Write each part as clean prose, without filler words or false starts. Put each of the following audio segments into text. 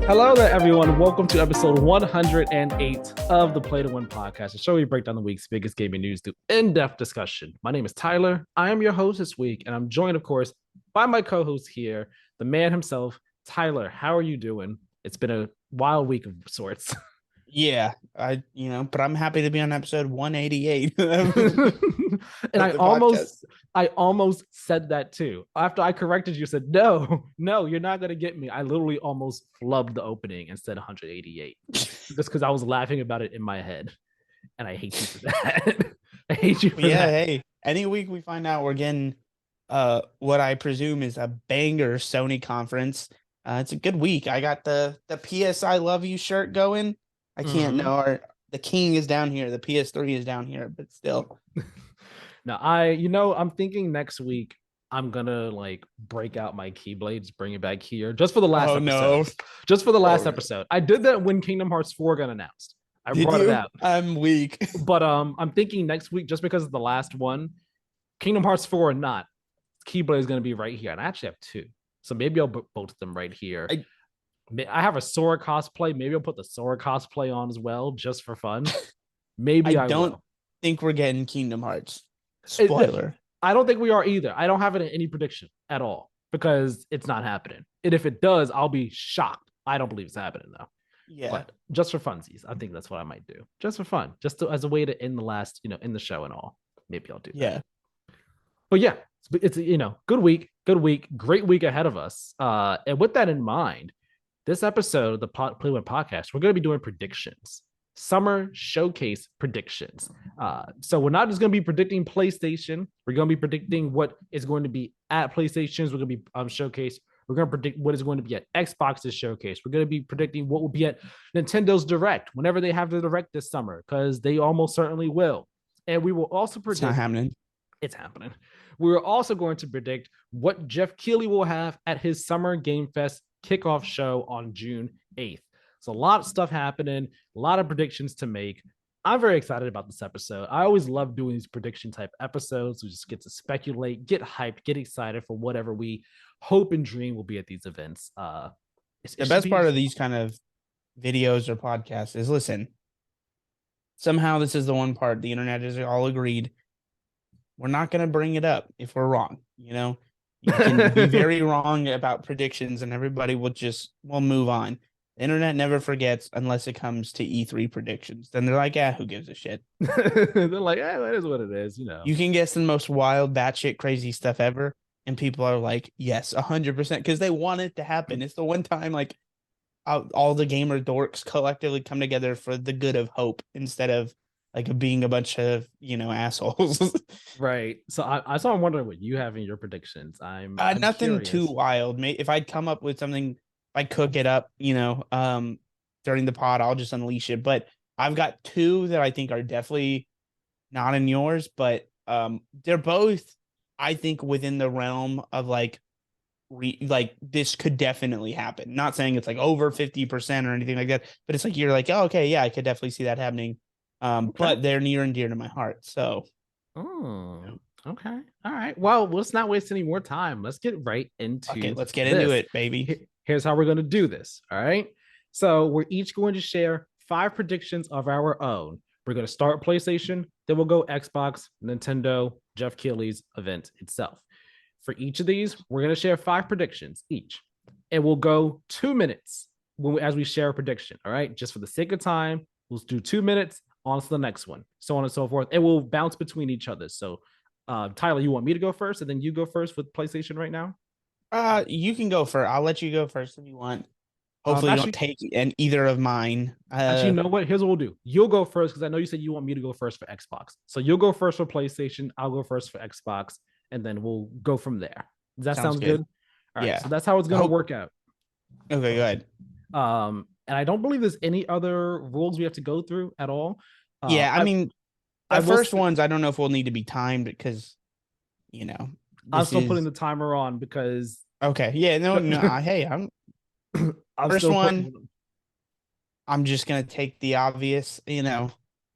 Hello there, everyone. Welcome to episode 108 of the Play to Win podcast, the show where we break down the week's biggest gaming news through in-depth discussion. My name is Tyler. I am your host this week, and I'm joined, of course, by my co-host here, the man himself, Tyler. How are you doing? It's been a wild week of sorts. Yeah, but I'm happy to be on episode 188. And I almost said that too. After I corrected you, said, no, you're not going to get me. I literally almost flubbed the opening and said 188 just because I was laughing about it in my head. And I hate you for that. I hate you for that. Hey, any week we find out we're getting what I presume is a banger Sony conference. It's a good week. I got the PS I Love You shirt going. I can't know. The King is down here. The PS3 is down here, but still. Now, I'm thinking next week I'm gonna break out my Keyblades, bring it back here just for the last episode. No. Just for the last episode. I did that when Kingdom Hearts 4 got announced. I brought it out. I'm weak. But I'm thinking next week, just because it's the last one, Kingdom Hearts 4 or not, Keyblade is gonna be right here. And I actually have two. So maybe I'll put both of them right here. I have a Sora cosplay. Maybe I'll put the Sora cosplay on as well, just for fun. Maybe I don't think we're getting Kingdom Hearts. Spoiler. I don't think we are either. I don't have it in any prediction at all because it's not happening. And if it does, I'll be shocked. I don't believe it's happening though. Yeah. But just for funsies, I think that's what I might do. Just for fun. As a way to end the last, in the show and all. Maybe I'll do that. Yeah. But yeah, it's good week, great week ahead of us. And with that in mind, this episode of the Play One podcast, we're going to be doing predictions, summer showcase predictions. So we're not just going to be predicting PlayStation. We're going to be predicting what is going to be at PlayStation's. We're going to be showcase. We're going to predict what is going to be at Xbox's showcase. We're going to be predicting what will be at Nintendo's Direct whenever they have the Direct this summer, because they almost certainly will. And we will also predict. It's not happening. It's happening. We're also going to predict what Geoff Keighley will have at his Summer Game Fest kickoff show on June 8th. So a lot of stuff happening, a lot of predictions to make. I'm very excited about this episode. I always love doing these prediction type episodes. We just get to speculate, get hyped, get excited for whatever we hope and dream will be at these events. The best part of these kind of videos or podcasts is, listen, somehow this is the one part the internet is all agreed. We're not going to bring it up if we're wrong, You can be very wrong about predictions and everybody will move on. The internet never forgets unless it comes to E3 predictions. Then they're like, who gives a shit? They're like, that is what it is, You can guess the most wild, batshit crazy stuff ever. And people are like, yes, 100%, because they want it to happen. It's the one time all the gamer dorks collectively come together for the good of hope instead of being a bunch of assholes. Right. So I'm wondering what you have in your predictions. I'm nothing curious. Too wild. If I come up with something, I cook it up, during the pod, I'll just unleash it. But I've got two that I think are definitely not in yours, but they're both, I think, within the realm of this could definitely happen. Not saying it's over 50% or anything like that, but it's you're oh, okay, yeah, I could definitely see that happening. But they're near and dear to my heart. So, okay, all right. Well, let's not waste any more time. Let's get right into. Okay, let's get into it, baby. Here's how we're going to do this. All right. So we're each going to share 5 predictions of our own. We're going to start PlayStation, then we'll go Xbox, Nintendo, Geoff Keighley's event itself. For each of these, we're going to share 5 predictions each, and we'll go 2 minutes as we share a prediction. All right, just for the sake of time, we'll do 2 minutes. On to the next one, so on and so forth. And we'll bounce between each other. So, Tyler, you want me to go first, and then you go first with PlayStation right now? You can go first. I'll let you go first if you want. Hopefully, you don't take either of mine. Actually, you know what? Here's what we'll do. You'll go first because I know you said you want me to go first for Xbox. So you'll go first for PlayStation. I'll go first for Xbox, and then we'll go from there. Does that sound good? All right. Yeah. So that's how it's going to work out. Okay, good. And I don't believe there's any other rules we have to go through at all. Yeah, I mean, the first ones, I don't know if we'll need to be timed because, I'm still putting the timer on because. Okay. Yeah. No. Hey, I'm first one. I'm just gonna take the obvious,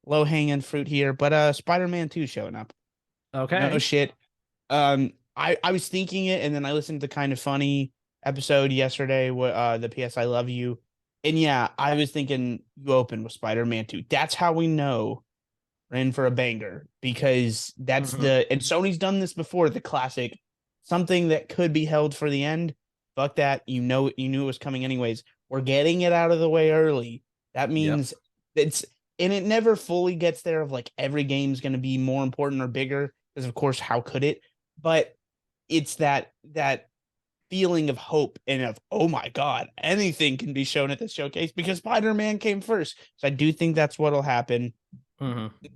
low hanging fruit here, but Spider-Man 2 showing up. Okay. No shit. I was thinking it, and then I listened to Kind of Funny episode yesterday. The PS I Love You And yeah, I was thinking you open with Spider-Man 2. That's how we know we're in for a banger, because that's and Sony's done this before, the classic, something that could be held for the end. Fuck that. You knew it was coming anyways. We're getting it out of the way early. That means and it never fully gets there of like every game's going to be more important or bigger, because of course, how could it? But it's that feeling of hope and of, oh my God, anything can be shown at this showcase because Spider-Man came first. So I do think that's what'll happen.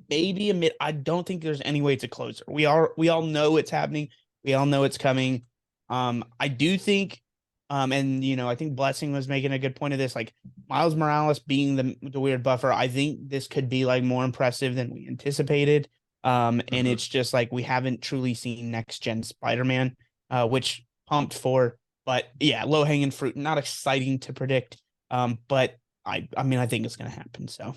Maybe I don't think there's any way to close it. We all know it's happening. We all know it's coming. I do think, and I think Blessing was making a good point of this, like Miles Morales being the weird buffer. I think this could be like more impressive than we anticipated. And it's just like we haven't truly seen next gen Spider-Man, which pumped for, but yeah, low hanging fruit, not exciting to predict. But I think it's gonna happen. So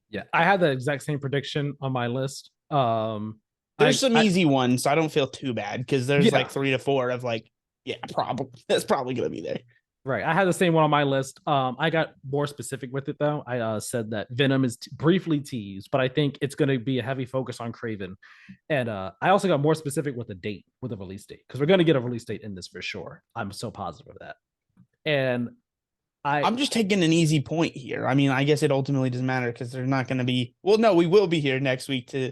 yeah, I had the exact same prediction on my list. There's some easy ones, so I don't feel too bad, because there's like 3 to 4 of like, yeah, probably that's probably gonna be there. Right. I had the same one on my list. I got more specific with it though. I said that Venom is briefly teased, but I think it's going to be a heavy focus on Craven. And I also got more specific with the date, with the release date, because we're going to get a release date in this for sure. I'm so positive of that. And I'm just taking an easy point here. I mean, I guess it ultimately doesn't matter because they're not going to be. Well, no, we will be here next week to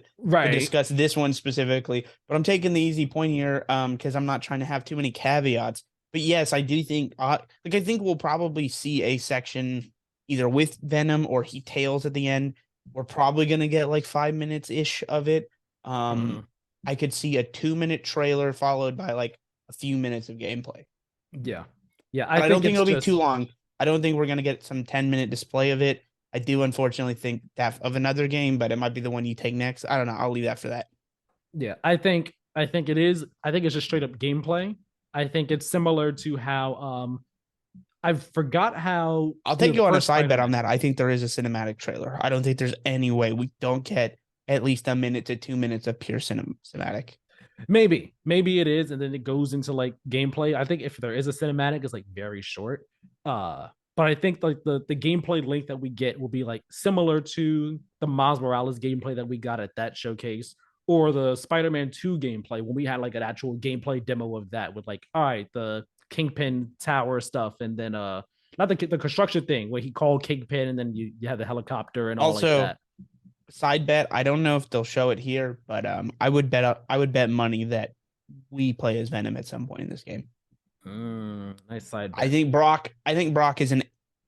discuss this one specifically. But I'm taking the easy point here because I'm not trying to have too many caveats. But yes, I do think I think we'll probably see a section either with Venom or he tails at the end. We're probably going to get like 5 minutes ish of it. I could see a 2-minute trailer followed by like a few minutes of gameplay. Yeah. I don't think it'll be too long. I don't think we're going to get some 10-minute display of it. I do unfortunately think that of another game, but it might be the one you take next. I don't know. I'll leave that for that. Yeah, I think it is. I think it's just straight up gameplay. I think it's similar to how I forgot how. I'll take you on a side bet on that. I think there is a cinematic trailer. I don't think there's any way we don't get at least 1 minute to 2 minutes of pure cinematic. Maybe it is, and then it goes into like gameplay. I think if there is a cinematic, it's like very short. But I think like the gameplay link that we get will be like similar to the Miles Morales gameplay that we got at that showcase, or the Spider-Man 2 gameplay when we had like an actual gameplay demo of that with like, all right, the Kingpin Tower stuff, and then not the construction thing where he called Kingpin, and then you have the helicopter and all like that. Side bet, I don't know if they'll show it here, but I would bet money that we play as Venom at some point in this game. Nice side bet. I think Brock is an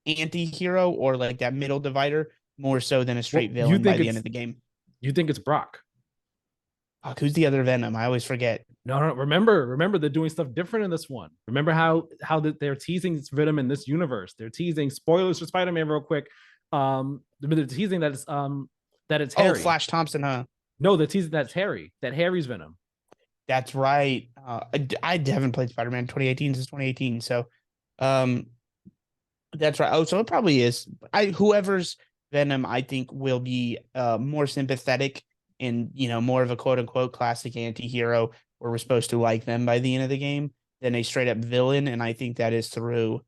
anti-hero, or like that middle divider, more so than a straight villain by the end of the game. You think it's Brock? Fuck, who's the other Venom? I always forget. No, remember they're doing stuff different in this one. Remember how they're teasing Venom in this universe. They're teasing, spoilers for Spider-Man real quick. They're teasing that it's Harry. Oh, Flash Thompson, huh? No, they're teasing that Harry's Venom. That's right. I haven't played Spider-Man 2018 since 2018, so that's right. Oh, so it probably is. Whoever's Venom, I think, will be more sympathetic and more of a quote unquote classic anti-hero where we're supposed to like them by the end of the game than a straight up villain. And I think that is through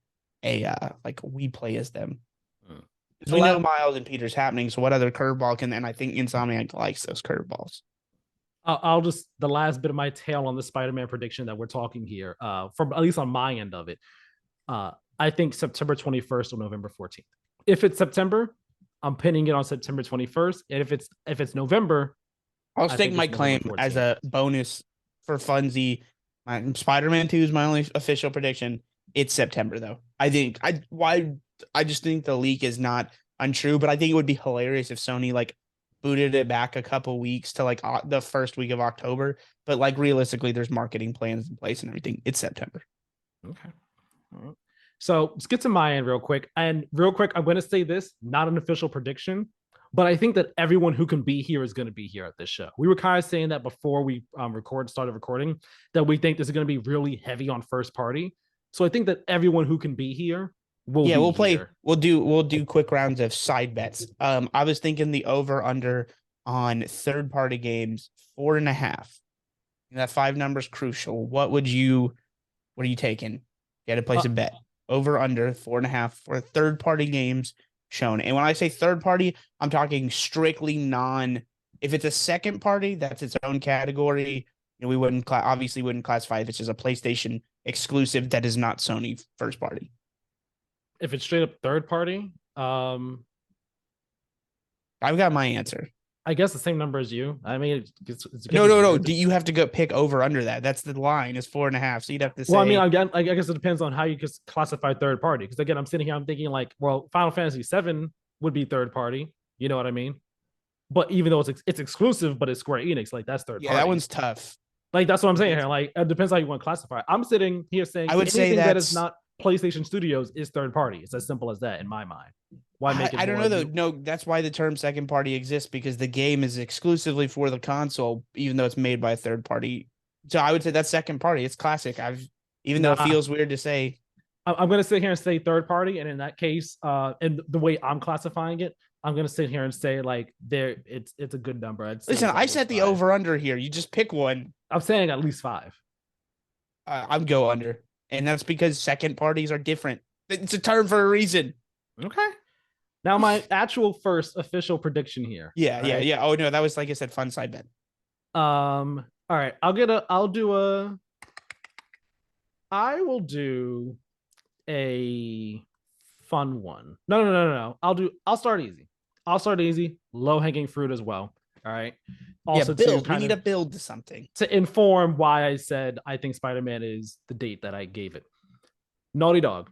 a like we play as them. We know Miles and Peter's happening, so what other curveball can? And I think Insomniac likes those curveballs. I'll just the last bit of my tail on the Spider-Man prediction that we're talking here, from at least on my end of it. I think September 21st or November 14th. If it's September, I'm pinning it on September 21st, and if it's November, I'll stake my claim as a bonus for funsie. Spider-Man 2 is my only official prediction. It's September though. I just think the leak is not untrue, but I think it would be hilarious if Sony like booted it back a couple weeks to like the first week of October. But like realistically, there's marketing plans in place and everything. It's September. Okay. All right. So let's get to my end real quick. And real quick, I'm going to say this, not an official prediction, but I think that everyone who can be here is going to be here at this show. We were kind of saying that before we started recording, that we think this is going to be really heavy on first party. So I think that everyone who can be here we'll play here. We'll do quick rounds of side bets. I was thinking the over under on third party games 4.5. That 5 number is crucial. What are you taking? You got to place a bet. over under 4.5 for third-party games shown. And when I say third party, I'm talking strictly non. If it's a second party, that's its own category. We obviously wouldn't classify if it's just a PlayStation exclusive that is not Sony first party. If it's straight up third party, I've got my answer. I guess the same number as you. I mean, it's no. You have to go pick over under that. That's the line is 4.5. So you'd have to say. Well, I mean, again, I guess it depends on how you just classify third party. Because again, I'm sitting here, I'm thinking like, well, Final Fantasy VII would be third party. You know what I mean? But even though it's exclusive, but it's Square Enix, like that's third party. Yeah, that one's tough. Like that's what I'm saying here. Like it depends how you want to classify. I'm sitting here saying I would say that is not PlayStation Studios is third party. It's as simple as that in my mind. Why make it? I don't know though. No, that's why the term second party exists, because the game is exclusively for the console, even though it's made by a third party. So I would say that's second party. It's classic. Even though it feels weird to say. I'm going to sit here and say third party, and in that case, and the way I'm classifying it, I'm going to sit here and say like it's a good number. Listen, I set the over under here. You just pick one. I'm saying at least 5. I'm go under, and that's because second parties are different. It's a term for a reason. Okay. Now my actual first official prediction here. Yeah, right? yeah. Oh no, that was like I said, fun side bet. All right. I will do a fun one. No. I'll start easy. Low hanging fruit as well. All right. Also, build. We need to build to something to inform why I said I think Spider-Man is the date that I gave it. Naughty Dog,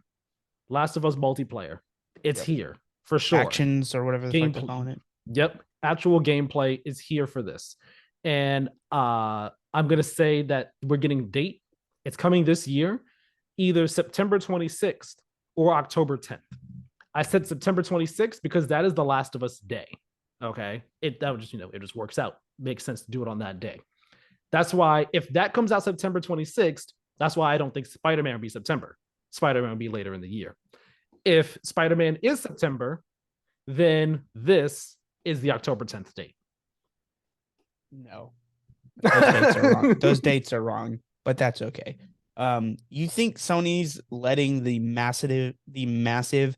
Last of Us multiplayer. It's here for sure. Actions or whatever the fuck they're calling it. Yep. Actual gameplay is here for this. And I'm going to say that we're getting a date. It's coming this year, either September 26th or October 10th. I said September 26th because that is the Last of Us day. Okay. It just works out. Makes sense to do it on that day. That's why if that comes out September 26th, that's why I don't think Spider-Man will be September. Spider-Man will be later in the year. If Spider-Man is September, then this is the October 10th date. No. Those dates are wrong. Those dates are wrong, but that's okay. You think Sony's letting the massive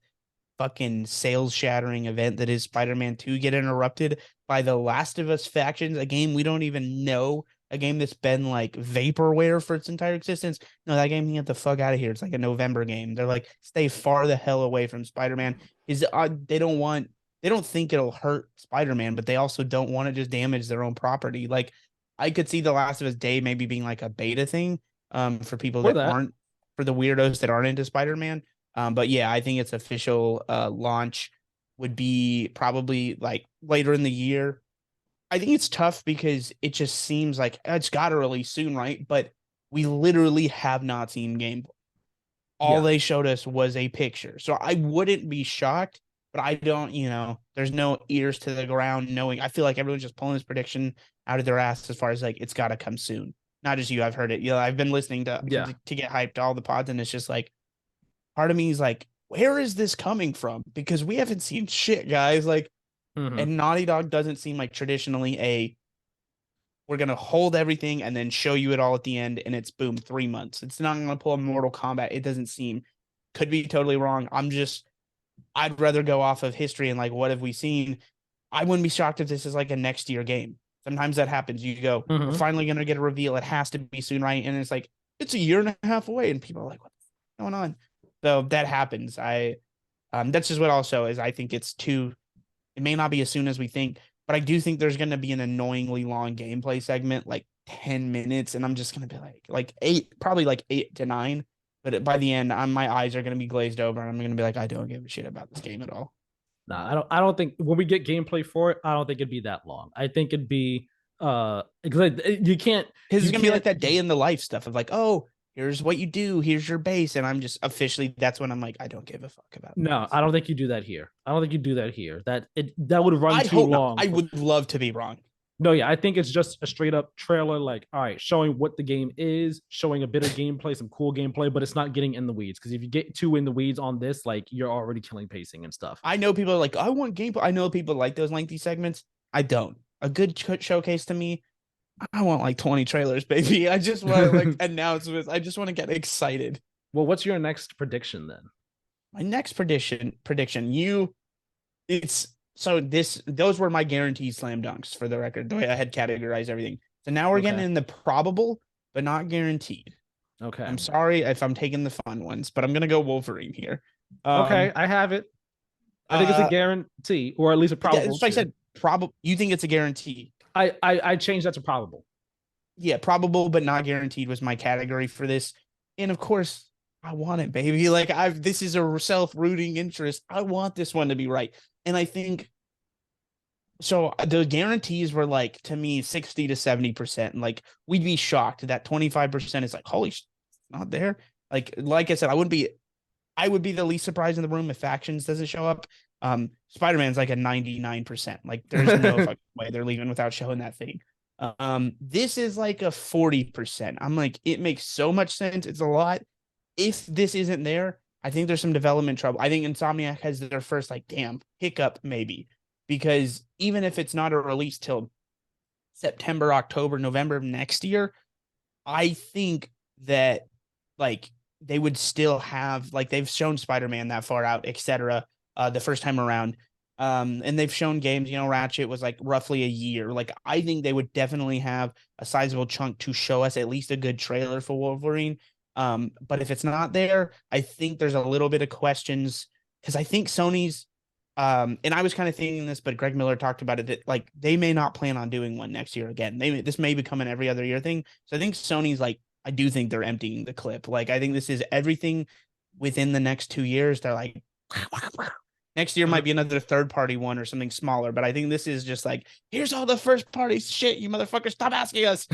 fucking sales shattering event that is Spider-Man 2 get interrupted by the Last of Us factions, a game we don't even know, a game that's been like vaporware for its entire existence? No, that game can get the fuck out of here. It's like a November game. They're like, stay far the hell away from Spider-Man. They don't think it'll hurt Spider-Man, but they also don't want to just damage their own property. Like, I could see the Last of Us day maybe being like a beta thing for people that aren't, for the weirdos that aren't into Spider-Man. But yeah, I think its official launch would be probably like later in the year. I think it's tough because it just seems like it's got to release soon, right? But we literally have not seen gameplay. All they showed us was a picture. So I wouldn't be shocked, but I don't, there's no ears to the ground knowing. I feel like everyone's just pulling this prediction out of their ass as far as like, it's got to come soon. Not just you, I've heard it. I've been listening to get hyped to all the pods, and it's just like, part of me is like, where is this coming from? Because we haven't seen shit, guys. Like, and Naughty Dog doesn't seem like traditionally we're going to hold everything and then show you it all at the end, and it's boom, 3 months. It's not going to pull a Mortal Kombat. It doesn't seem, could be totally wrong. I'd rather go off of history and like, what have we seen? I wouldn't be shocked if this is like a next year game. Sometimes that happens. You go, we're finally going to get a reveal. It has to be soon, right? And it's like, it's a year and a half away, and people are like, what's going on? So that happens. That's just what also is. I think it may not be as soon as we think, but I do think there's going to be an annoyingly long gameplay segment, like 10 minutes. And I'm just going to be like 8, probably like 8 to 9. But by the end, my eyes are going to be glazed over, and I'm going to be like, I don't give a shit about this game at all. No, I don't think when we get gameplay for it, I don't think it'd be that long. I think it'd be, you can't, because it's going to be like that day in the life stuff of like, oh, here's what you do, here's your base, and I'm just officially, that's when I'm like, I don't give a fuck about it. No, I don't think you do that here. That would run too long. I would love to be wrong. No, yeah, I think it's just a straight up trailer, like, all right, showing what the game is, showing a bit of gameplay, some cool gameplay, but it's not getting in the weeds. Because if you get too in the weeds on this, like, you're already killing pacing and stuff. I know people are like, I want gameplay. I know people like those lengthy segments. I don't. A good showcase to me, I want like 20 trailers, baby. I just want like announcements. I just want to get excited. Well, what's your next prediction then? My next prediction, those were my guaranteed slam dunks for the record, the way I had categorized everything. So now we're getting in the probable, but not guaranteed. Okay. I'm sorry if I'm taking the fun ones, but I'm gonna go Wolverine here. Okay, I have it. I think it's a guarantee, or at least a probable. That's what I said. Probable. You think it's a guarantee? I changed that to probable. Yeah, probable, but not guaranteed was my category for this. And of course, I want it, baby. Like this is a self-rooting interest. I want this one to be right. And I think so the guarantees were like, to me, 60 to 70%. Like we'd be shocked that 25% is like, holy shit, not there. Like I said, I would be the least surprised in the room if Factions doesn't show up. Spider-Man's like a 99%. Like there's no fucking way they're leaving without showing that thing. This is like a 40%. I'm like, it makes so much sense. It's a lot. If this isn't there, I think there's some development trouble. I think Insomniac has their first like damn hiccup maybe, because even if it's not a release till September, October, November of next year, I think that like they would still have, like, they've shown Spider-Man that far out, etc. The first time around. And they've shown games, Ratchet was like roughly a year. Like, I think they would definitely have a sizable chunk to show us at least a good trailer for Wolverine. But if it's not there, I think there's a little bit of questions, because I think Sony's, and I was kind of thinking this, but Greg Miller talked about it, that like they may not plan on doing one next year again. This may become an every other year thing. So I think Sony's like, I do think they're emptying the clip. Like, I think this is everything within the next 2 years. They're like, next year might be another third party one or something smaller, but I think this is just like, here's all the first party shit. You motherfuckers, stop asking us.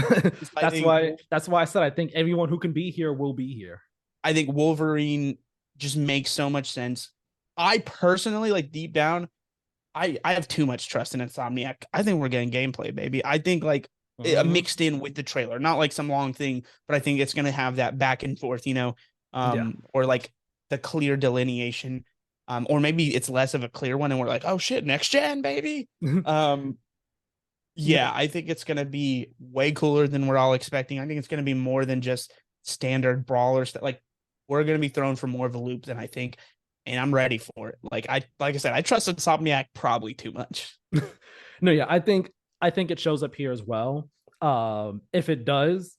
That's why I said I think everyone who can be here will be here. I think Wolverine just makes so much sense. I personally, like, deep down, I have too much trust in Insomniac. I think we're getting gameplay, baby. I think like mixed in with the trailer, not like some long thing, but I think it's going to have that back and forth, or like the clear delineation. Or maybe it's less of a clear one and we're like, oh shit, next gen, baby. Yeah, I think it's going to be way cooler than we're all expecting. I think it's going to be more than just standard brawlers that, like, we're going to be thrown for more of a loop than I think. And I'm ready for it. Like I said, I trust Insomniac probably too much. No, yeah, I think it shows up here as well. If it does,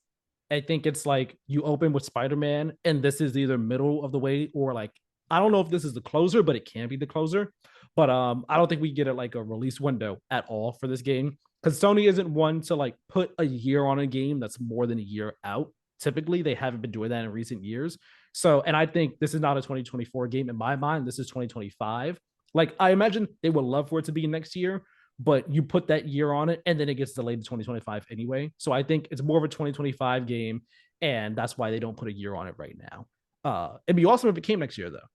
I think it's like you open with Spider-Man, and this is either middle of the way or like, I don't know if this is the closer, but it can be the closer. But I don't think we get it like a release window at all for this game, because Sony isn't one to like put a year on a game that's more than a year out. Typically, they haven't been doing that in recent years. So, and I think this is not a 2024 game in my mind. This is 2025. Like, I imagine they would love for it to be next year, but you put that year on it and then it gets delayed to 2025 anyway. So I think it's more of a 2025 game, and that's why they don't put a year on it right now. It'd be awesome if it came next year, though.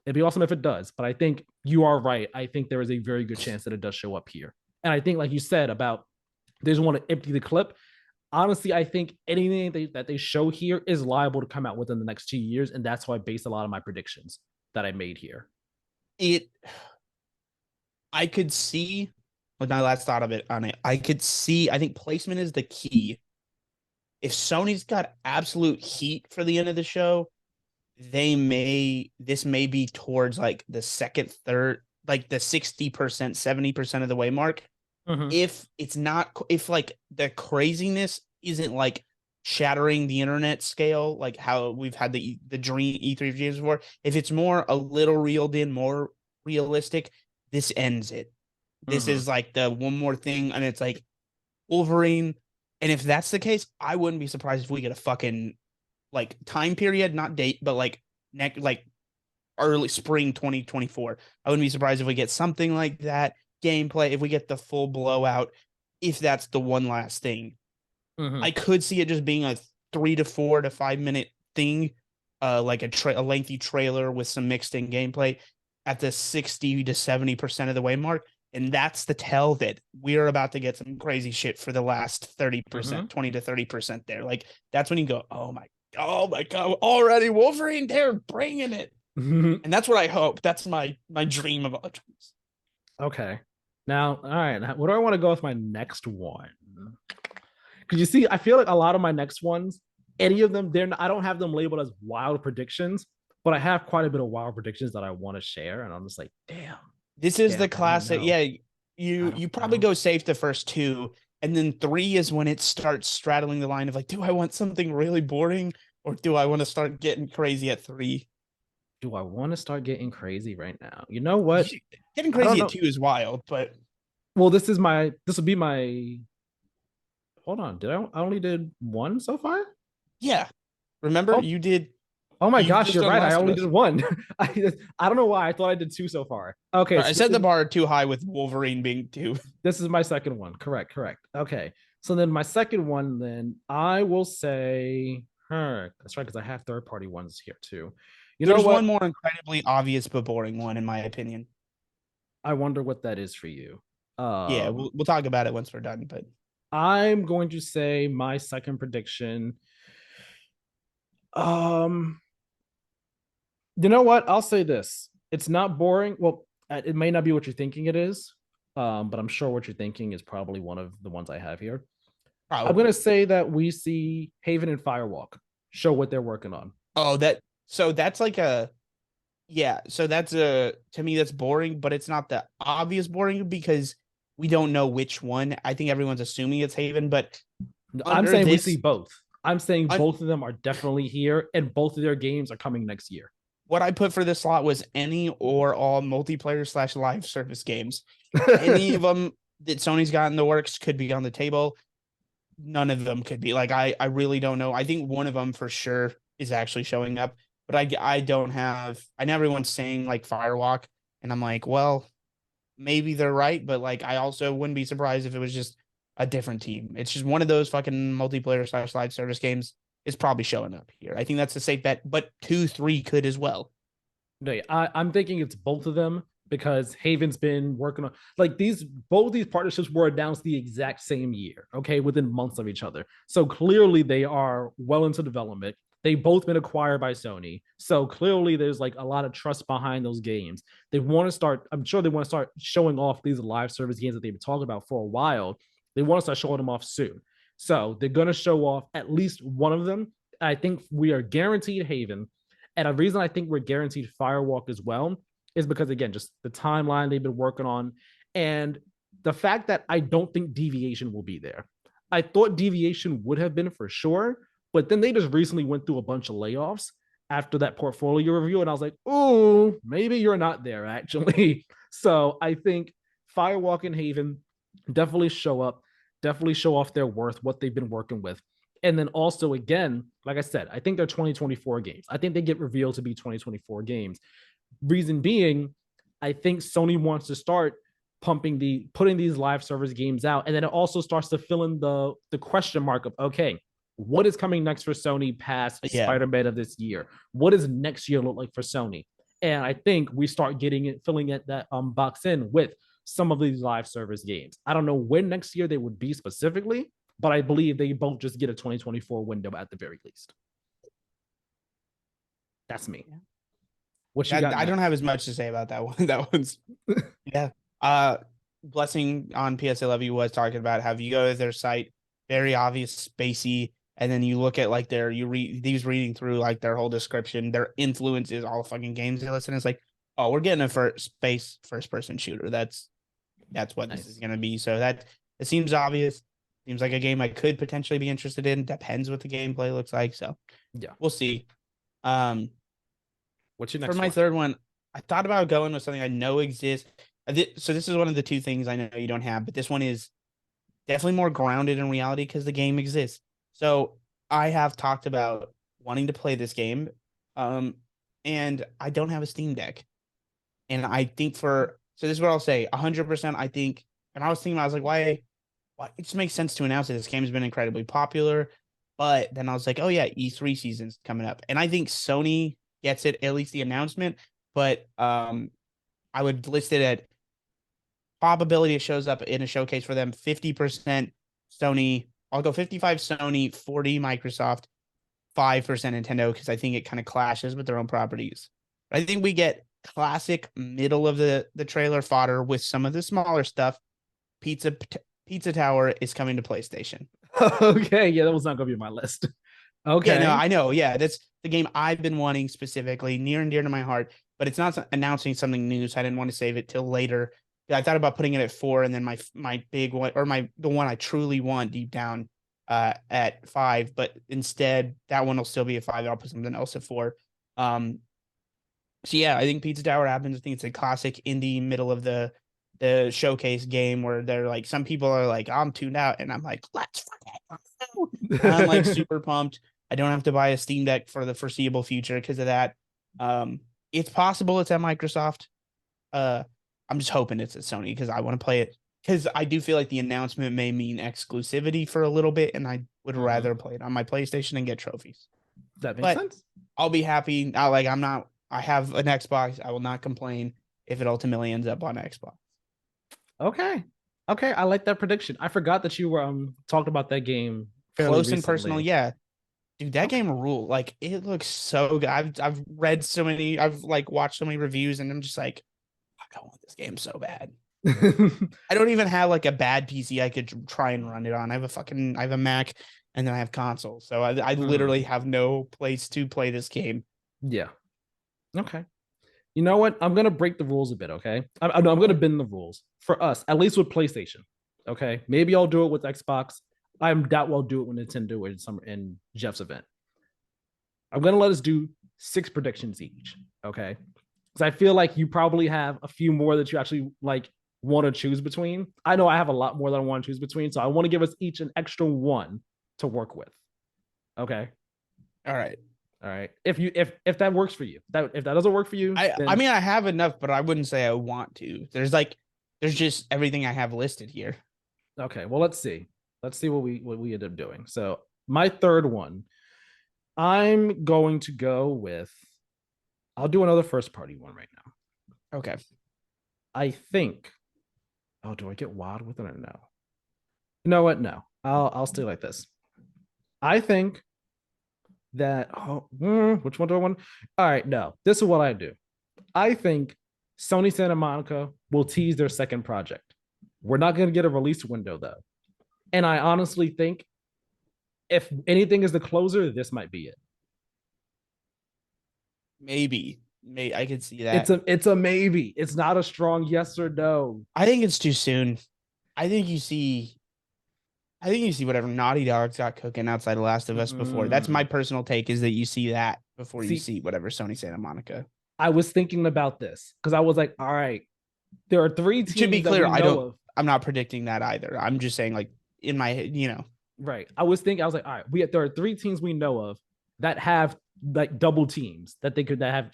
It'd be awesome if it does, but I think you are right. I think there is a very good chance that it does show up here. And I think, like you said, about they just want to empty the clip. Honestly, I think anything that they show here is liable to come out within the next 2 years, and that's why I based a lot of my predictions that I made here. I could see, with my last thought of it on it, I think placement is the key. If Sony's got absolute heat for the end of the show, this may be towards like the second, third, like the 60%, 70% of the way mark. Mm-hmm. If like the craziness isn't like shattering the internet scale, like how we've had the dream E3 games before, if it's more a little reeled in, more realistic, this ends it. This is like the one more thing, and it's like Wolverine. And if that's the case, I wouldn't be surprised if we get a fucking like time period, not date, but like early spring 2024. I wouldn't be surprised if we get something like that gameplay, if we get the full blowout, if that's the one last thing. I could see it just being a 3 to 4 to 5 minute thing, like a lengthy trailer with some mixed in gameplay at the 60 to 70% of the way mark. And that's the tell that we're about to get some crazy shit for the last 30%, 20 to 30% there. Like, that's when you go, oh my God, already Wolverine, they're bringing it. And that's what I hope. That's my dream of all dreams. Okay. Now, all right. What do I want to go with my next one? Because you see, I feel like a lot of my next ones, any of them, I don't have them labeled as wild predictions, but I have quite a bit of wild predictions that I want to share. And I'm just like, damn. This is the Damn, I don't classic. know. Yeah, you probably go safe the first two, and then three is when it starts straddling the line of like, do I want something really boring or do I want to start getting crazy at three? Do I want to start getting crazy right now? You know what? Getting I don't crazy at know. two is wild, but Well, this will be my, hold on. I only did one so far? yeah. Remember, Oh, oh my you've gosh, just you're done right. I Last of only Us. did one. I don't know why. I thought I did two so far. Okay, Sorry, I so set the bar too high with Wolverine being two. this is my second one. Correct. Okay. So then my second one, then I will say her. That's right, because I have third party ones here too. You know There's one what? more incredibly obvious but boring one, in my opinion. I wonder what that is for you. Yeah, Um, we'll talk about it once we're done. But I'm going to say my second prediction. Um, you know what? I'll say this. It's not boring. Well, it may not be what you're thinking it is, but I'm sure what you're thinking is probably one of the ones I have here. I'm going to probably. say that we see Haven and Firewalk show what they're working on. Oh, that's like a yeah. So that's a to me that's boring, but it's not the obvious boring because we don't know which one. I think everyone's assuming it's Haven, but I'm under saying we see this, both. I'm saying un, both of them are definitely here, and both of their games are coming next year. what I put for this slot was any or all multiplayer slash live service games. Any of them that Sony's got in the works could be on the table. None of them could be like I really don't know. I think one of them for sure is actually showing up, but I don't have. I know everyone's saying like Firewalk, and I'm like, well, maybe they're right, but like I also wouldn't be surprised if it was just a different team. It's just one of those fucking multiplayer slash live service games is probably showing up here. I think that's a safe bet, but 2, 3 could as well. No, I'm thinking it's both of them because Haven's been working on like these both these partnerships were announced the exact same year, okay, within months of each other. So clearly they are well into development. They've both been acquired by Sony. So clearly there's like a lot of trust behind those games. They want to start, I'm sure they want to start showing off these live service games that they've been talking about for a while. They want to start showing them off soon. So they're going to show off at least one of them. I think we are guaranteed Haven. And a reason I think we're guaranteed Firewalk as well is because, again, just the timeline they've been working on and the fact that I don't think Deviation will be there. I thought Deviation would have been for sure, but then they just recently went through a bunch of layoffs after that portfolio review. And I was like, oh, maybe you're not there, actually. So I think Firewalk and Haven definitely show up, definitely show off their worth, what they've been working with. And then also, again, like I said, I think they're 2024 games. I think they get revealed to be 2024 games. Reason being, I think Sony wants to start putting these live service games out. And then it also starts to fill in the question mark of, okay, what is coming next for Sony past Yeah. Spider-Man of this year? What does next year look like for Sony? And I think we start getting it, filling it that box in with some of these live service games. I don't know when next year they would be specifically, but I believe they both just get a 2024 window at the very least. That's me. What you got? I don't have as much to say about that one. That one's yeah. Blessing on PSA Love you was talking about how you go to their site, very obvious, spacey, and then you look at like these reading through like their whole description, their influence is all fucking games they listen. It's like, oh, we're getting a first person shooter. That's what nice. This is gonna be. So that it seems obvious. Seems like a game I could potentially be interested in. Depends what the gameplay looks like. So yeah, we'll see. What's your next for my third one? I thought about going with something I know exists. So this is one of the two things I know you don't have, but this one is definitely more grounded in reality because the game exists. So I have talked about wanting to play this game, and I don't have a Steam Deck. And I think so this is what I'll say, 100%. I think, and I was thinking, I was like, why? It just makes sense to announce that this game has been incredibly popular. But then I was like, oh yeah, E3 season's coming up, and I think Sony gets it, at least the announcement. But I would list it at probability it shows up in a showcase for them. 50% Sony. I'll go 55 Sony, 40 Microsoft, 5% Nintendo because I think it kind of clashes with their own properties. But I think we get classic middle of the trailer fodder with some of the smaller stuff. Pizza Tower is coming to PlayStation. Okay, yeah, that was not going to be on my list. Yeah, no, Okay. I know. Yeah, that's the game I've been wanting specifically, near and dear to my heart. But it's not announcing something new, so I didn't want to save it till later. I thought about putting it at 4, and then my big one, or the one I truly want deep down, at 5. But instead, that one will still be at 5. I'll put something else at 4. Um, so yeah, I think Pizza Tower happens. I think it's a classic indie middle of the showcase game where they're like, some people are like, I'm tuned out, and I'm like, let's fucking go. I'm like super pumped. I don't have to buy a Steam Deck for the foreseeable future because of that. It's possible it's at Microsoft. Uh, I'm just hoping it's at Sony because I want to play it, because I do feel like the announcement may mean exclusivity for a little bit, and I would rather play it on my PlayStation and get trophies. That makes But sense. I'll be happy. I'm not. I have an Xbox. I will not complain if it ultimately ends up on Xbox. Okay. Okay. I like that prediction. I forgot that you were talked about that game fairly Close and personal, recently. yeah. Dude, that Okay. game rule. Like, it looks so good. I've read so many. I've like watched so many reviews, and I'm just like, I want this game so bad. I don't even have like a bad PC I could try and run it on. I have a Mac, and then I have console. So I Mm, literally have no place to play this game. yeah. Okay. You know what? I'm gonna break the rules a bit. Okay. I'm gonna bend the rules for us, at least with PlayStation. Okay. Maybe I'll do it with Xbox. I doubt we'll do it with Nintendo in Jeff's event. I'm gonna let us do 6 predictions each. Okay. Because I feel like you probably have a few more that you actually like want to choose between. I know I have a lot more that I want to choose between, so I want to give us each an extra one to work with. Okay. All right. All right. If that works for you, if that doesn't work for you, I then mean, I have enough, but I wouldn't say I want to. There's just everything I have listed here. okay. Well, let's see. Let's see what we end up doing. So my third one, I'm going to go with. I'll do another first party one right now. Okay. I think. Oh, do I get wild with it or no? You know what? No. I'll stay like this. I think that which one do I want? All right, no. This is what I do. I think Sony Santa Monica will tease their second project. We're not going to get a release window though. And I honestly think if anything is the closer, this might be it. Maybe. I could see It's that. a maybe. It's not a strong yes or no. I think it's too soon. I think you see whatever Naughty Dog's got cooking outside of Last of Us before. That's my Mm. personal take, is that you see that before you See, see whatever Sony Santa Monica. I was thinking about this because I was like, all right, there are 3 teams To be that clear, we know of. I'm not predicting that either. I'm just saying, like, in my head, Right. I was like, all right, there are 3 teams we know of that have like double teams that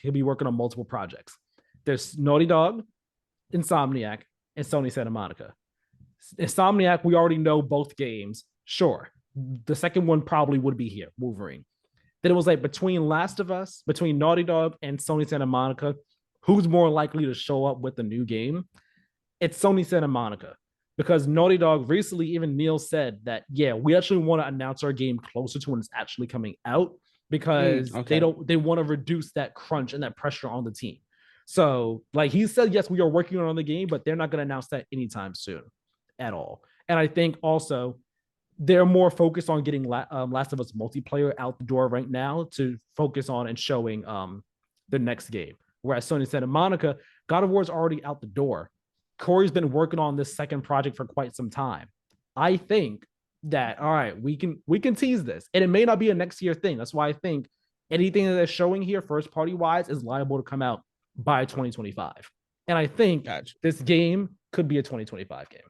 he'll be working on multiple projects. There's Naughty Dog, Insomniac, and Sony Santa Monica. Insomniac, we already know both games. Sure. The second one probably would be here, Wolverine. Then it was like between Last of Us, between Naughty Dog and Sony Santa Monica, who's more likely to show up with the new game? It's Sony Santa Monica. Because Naughty Dog recently, even Neil said that, yeah, we actually want to announce our game closer to when it's actually coming out because Okay. they want to reduce that crunch and that pressure on the team. So, like he said, yes, we are working on the game, but they're not going to announce that anytime soon at all. And I think also they're more focused on getting Last of Us multiplayer out the door right now to focus on and showing the next game. Whereas Sony Santa Monica, God of War is already out the door. Corey's been working on this second project for quite some time. I think that all right, we can tease this, and it may not be a next year thing. That's why I think anything that they're showing here, first party wise, is liable to come out by 2025. And I think Gotcha. this game could be a 2025 game.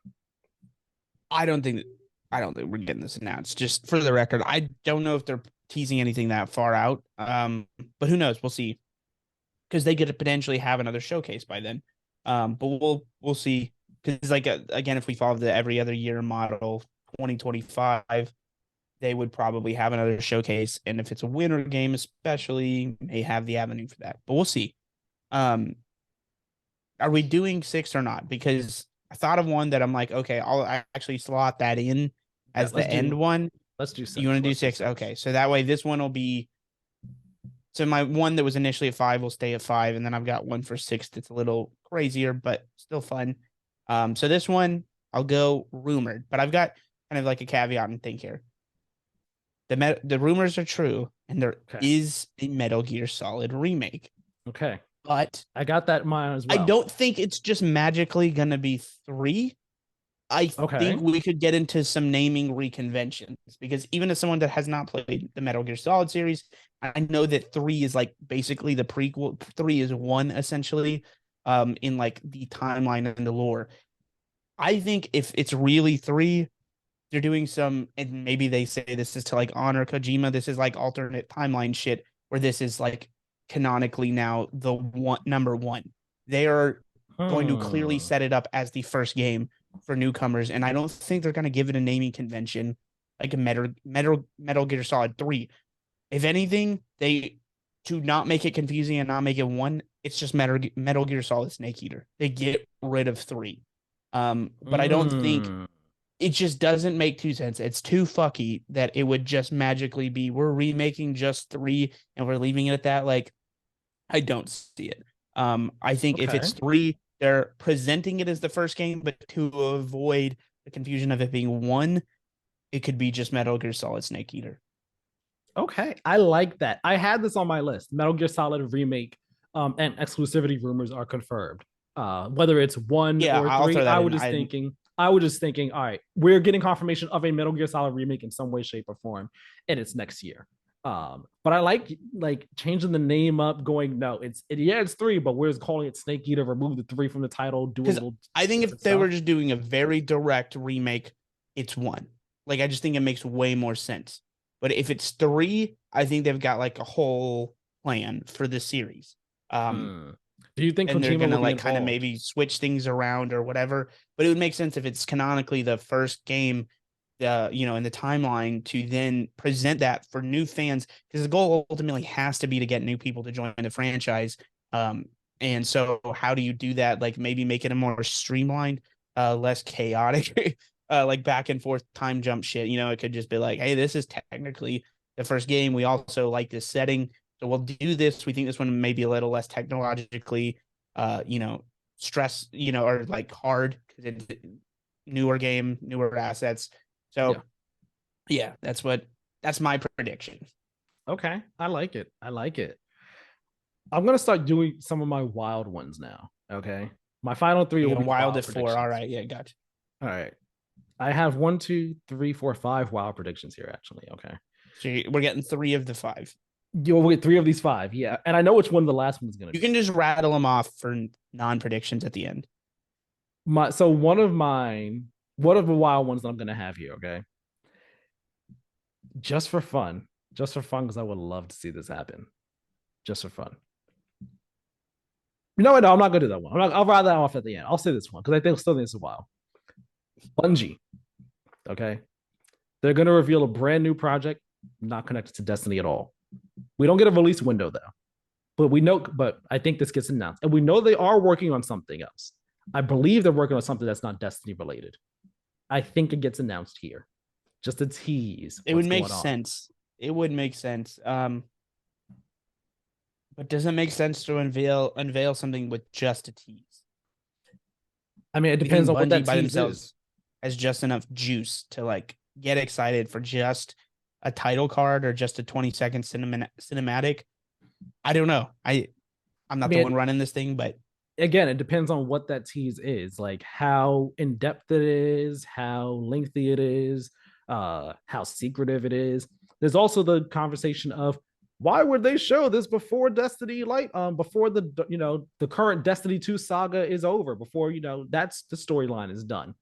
I don't think we're getting this announced. Just for the record, I don't know if they're teasing anything that far out. But who knows? We'll see. Because they could potentially have another showcase by then. But we'll see. Because again, if we follow the every other year model, 2025, they would probably have another showcase, and if it's a winter game, especially, may have the avenue for that. But we'll see. Um, are we doing 6 or not? Because I thought of one that I'm like, okay, I'll actually slot that in Yeah, as the end one. let's do You six. want to do Let's do 6? six. Okay, so that way this one will be. So my one that was initially at 5 will stay at 5, and then I've got one for 6 that's a little crazier, but still fun. So this one I'll go rumored, but I've got kind of like a caveat and thing here. The rumors are true, and there Okay. is a Metal Gear Solid remake. Okay. But I got that in mind as I well. don't think it's just magically gonna be 3. I Okay. think we could get into some naming reconventions because even as someone that has not played the Metal Gear Solid series, I know that 3 is like basically the prequel. 3 is 1 essentially, in like the timeline and the lore. I think if it's really 3, they're doing some, and maybe they say this is to like honor Kojima. This is like alternate timeline shit where this is like canonically now the one number 1. They are going to clearly Hmm. set it up as the first game for newcomers, and I don't think they're going to give it a naming convention like a Metal Gear Solid 3. If anything, they to not make it confusing and not make it 1, it's just Metal Gear Solid Snake Eater. They get rid of 3. But I don't think Hmm. it just doesn't make 2 cents. It's too fucky that it would just magically be we're remaking just 3 and we're leaving it at that. Like, I don't see it. I think if Okay. it's 3, they're presenting it as the first game, but to avoid the confusion of it being 1, it could be just Metal Gear Solid Snake Eater. Okay. I like that. I had this on my list. Metal Gear Solid remake and exclusivity rumors are confirmed. Whether it's 1 Yeah, or I'll 3, throw that in. I I was just thinking, all right, we're getting confirmation of a Metal Gear Solid remake in some way, shape, or form, and it's next year. But I like changing the name up, going, no, it's 3, but we're just calling it Snake Eater, remove the 3 from the title, do a because little I think if different they were stuff. just doing a very direct remake, it's 1. Like I just think it makes way more sense. But if it's 3, I think they've got like a whole plan for the series. Um, Hmm. Do you think and they're Kojima gonna will be like kind of involved? maybe switch things around or whatever. But it would make sense if it's canonically the first game, in the timeline to then present that for new fans because the goal ultimately has to be to get new people to join the franchise. Um, and so how do you do that? Like maybe make it a more streamlined, less chaotic, like back and forth time jump shit. It could just be like, hey, this is technically the first game. We also like this setting. So we'll do this. We think this one may be a little less technologically, uh, you know, stress, or like hard because it's newer game, newer assets. Yeah. So yeah, that's my prediction. Okay. I like it. I like it. I'm gonna start doing some of my wild ones now. Okay. My final 3 You will know, be wild wild at 4. All predictions. right, yeah, gotcha. All right. I have 1, 2, 3, 4, 5 wild predictions here, actually. Okay. So we're getting 3 of the 5. You'll get 3 of these 5. Yeah. And I know which one the last one is gonna You be. can just rattle them off for non-predictions at the end. One of the wild ones that I'm gonna have here, okay. Just for fun. Just for fun, because I would love to see this happen. Just for fun. No, I'm not gonna do that one. I'll rather that off at the end. I'll say this one because I think still think it's a while. Bungie. Okay. They're gonna reveal a brand new project not connected to Destiny at all. We don't get a release window though, but I think this gets announced, and we know they are working on something else. I believe they're working on something that's not Destiny related. I think it gets announced here, just to tease It would what's make going on. sense. It would make sense. But does it make sense to unveil something with just a tease? I mean, it Do you depends think on what Bungie that by tease themselves is. has just enough juice to like get excited for just a title card or just a 20-second cinematic? I don't know. I'm I not the one mean, running this thing, but again, it depends on what that tease is, like how in depth it is, how lengthy it is, how secretive it is. There's also the conversation of why would they show this before Destiny Light, before the current Destiny 2 saga is over, before that's the storyline is done.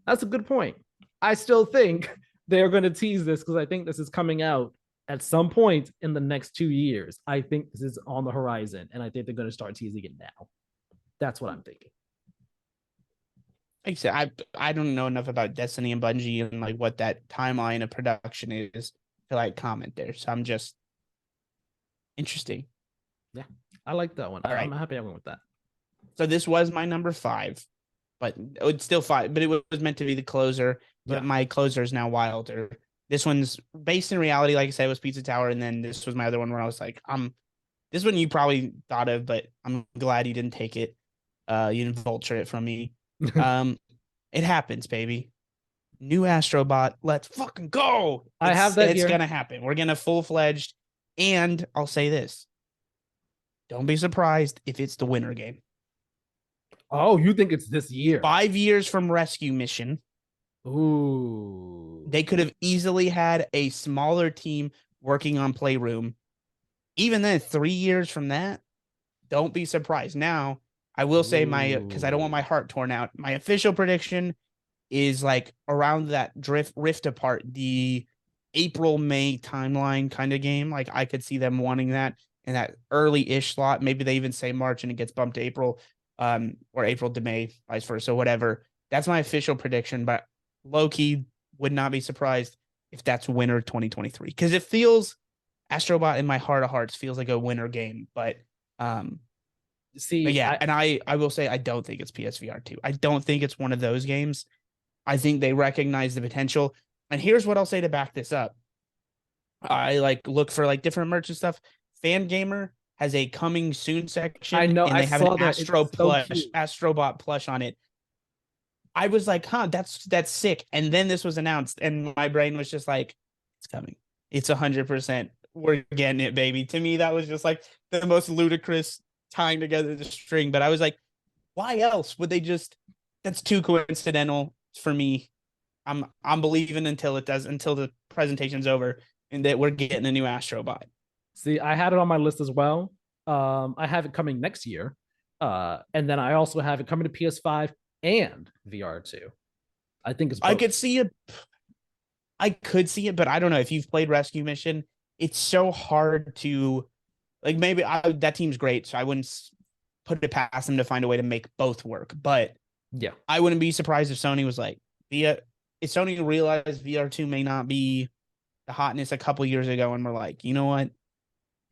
That's a good point. I still think they're going to tease this because I think this is coming out at some point in the next 2 years. I think this is on the horizon, and I think they're going to start teasing it now. That's what I'm thinking. like I said, I don't know enough about Destiny and Bungie and like what that timeline of production is to like comment there. So I'm just interesting. Yeah, I like that one. All I'm right. happy I went with that. So this was my number 5, but it's still 5, but it was meant to be the closer. But Yeah. my closer is now Wilder. This one's based in reality, like I said, was Pizza Tower, and then this was my other one where I was like, this one you probably thought of, but I'm glad you didn't take it. You didn't vulture it from me. Um, it happens, baby. new Astrobot. Let's fucking go. I have that It's here. going to happen. We're going to full-fledged. And I'll say this. Don't be surprised if it's the winter game. Oh, you think it's this year? 5 years from Rescue Mission. Ooh. They could have easily had a smaller team working on Playroom. Even then, 3 years from that, don't be surprised. Now, I will say because I don't want my heart torn out, my official prediction is like around that Rift Apart, the April-May timeline kind of game. Like I could see them wanting that in that early-ish slot. Maybe they even say March and it gets bumped to April, or April to May, vice versa, whatever. That's my official prediction, but low-key would not be surprised if that's winter 2023. Because it feels, Astrobot in my heart of hearts feels like a winter game, but yeah, and I will say I don't think it's PSVR 2. I don't think it's one of those games. I think they recognize the potential. And here's what I'll say to back this up. I like look for like different merch and stuff. Fangamer has a coming soon section. I know, and they have an Astrobot plush on it. I was like, that's sick. And then this was announced, and my brain was just like, it's coming. It's 100%. We're getting it, baby. To me, that was just like the most ludicrous tying together the string. But I was like, why else would they just? That's too coincidental for me. I'm believing until the presentation's over, and that we're getting a new Astrobot. See, I had it on my list as well. I have it coming next year, and then I also have it coming to PS5 and VR2. I think it's both. I could see it, but I don't know if you've played Rescue Mission. It's so hard to like. Maybe that team's great, so I wouldn't put it past them to find a way to make both work. But yeah, I wouldn't be surprised if Sony was like, if Sony realized VR2 may not be the hotness a couple years ago, and we're like, you know what,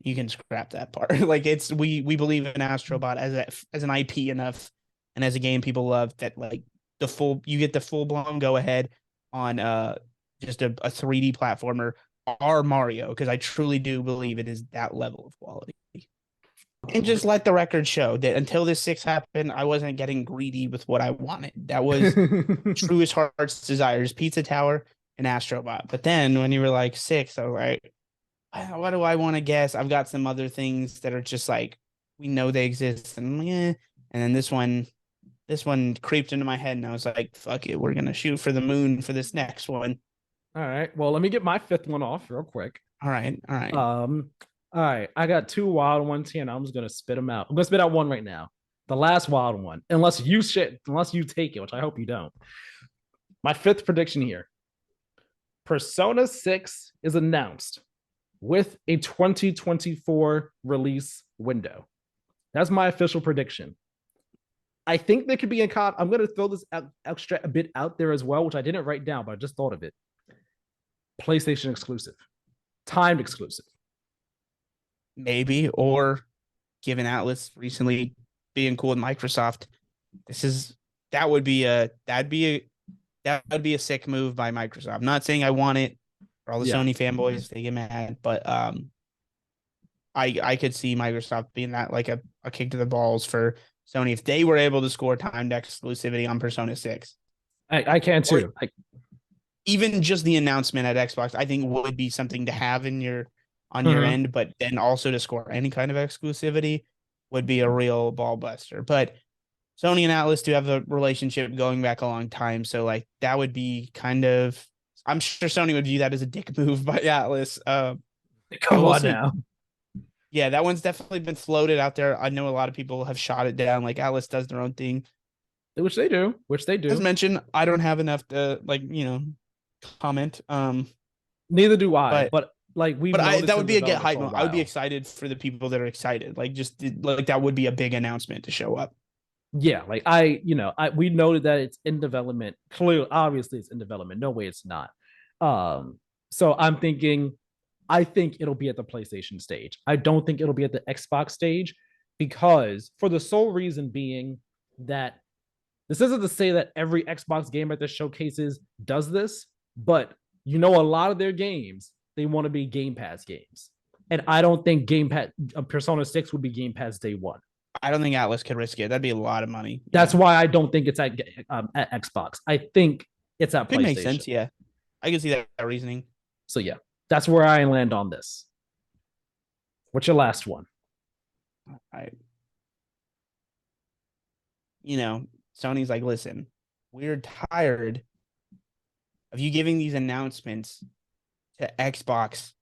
you can scrap that part. Like we believe in Astrobot as an IP enough, and as a game people love, that like you get the full blown go ahead on just a 3D platformer or Mario, because I truly do believe it is that level of quality. And just let the record show that until this 6 happened, I wasn't getting greedy with what I wanted. That was truest heart's desires, Pizza Tower and Astrobot. But then when you were like 6, I was like, what do I want to guess? I've got some other things that are just like, we know they exist. And and then this one creeped into my head, and I was like, fuck it, we're going to shoot for the moon for this next one. All right. Well, let me get my 5th one off real quick. All right. All right, I got 2 wild ones here, and I'm just gonna spit them out. I'm gonna spit out one right now, the last wild one, unless you take it, which I hope you don't. My 5th prediction here: Persona 6 is announced with a 2024 release window. That's my official prediction. I think there could be a cop. I'm gonna throw this extra a bit out there as well, which I didn't write down, but I just thought of it. PlayStation exclusive, timed exclusive. Maybe, or given Atlas recently being cool with Microsoft, that would be a sick move by Microsoft. I'm not saying I want it for all the Sony fanboys, they get mad, but I could see Microsoft being that like a kick to the balls for Sony if they were able to score timed exclusivity on Persona 6. I can too. Even just the announcement at Xbox, I think would be something to have in your end, but then also to score any kind of exclusivity would be a real ball buster. But Sony and Atlas do have a relationship going back a long time, so like that would be kind of, I'm sure Sony would view that as a dick move by Atlas. Come on now. Yeah, that one's definitely been floated out there. I know a lot of people have shot it down. Like Atlas does their own thing, which they do. As mentioned, I don't have enough to comment. Neither do I. But like that would be a get hype. I would be excited for the people that are excited. Like that would be a big announcement to show up. Yeah, like we noted that it's in development. Clearly, obviously, it's in development. No way, it's not. So I think it'll be at the PlayStation stage. I don't think it'll be at the Xbox stage, because for the sole reason being that this isn't to say that every Xbox game at the showcases does this, but a lot of their games, they want to be Game Pass games. And I don't think Game Pass Persona 6 would be Game Pass day one. I don't think Atlas could risk it. That'd be a lot of money. That's why I don't think it's at Xbox. I think It's at Could PlayStation. make sense, yeah. I can see that reasoning. So yeah, that's where I land on this. What's your last one? Sony's like, listen, we're tired of you giving these announcements to Xbox.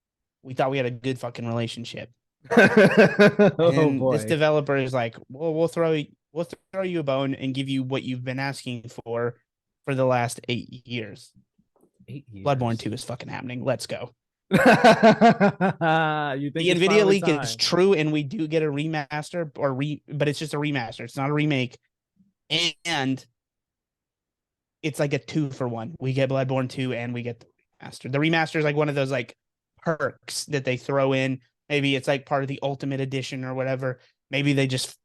We thought we had a good fucking relationship. And boy. this developer is like, well, we'll throw you a bone and give you what you've been asking for the last 8 years. 8 years. Bloodborne 2 is fucking happening. Let's go. You think the Nvidia leak is true, and we do get a remaster but it's just a remaster. It's not a remake. And it's like a 2-for-1. We get Bloodborne 2 and we get the remaster. The remaster is like one of those like perks that they throw in. Maybe it's like part of the Ultimate Edition or whatever. Maybe they just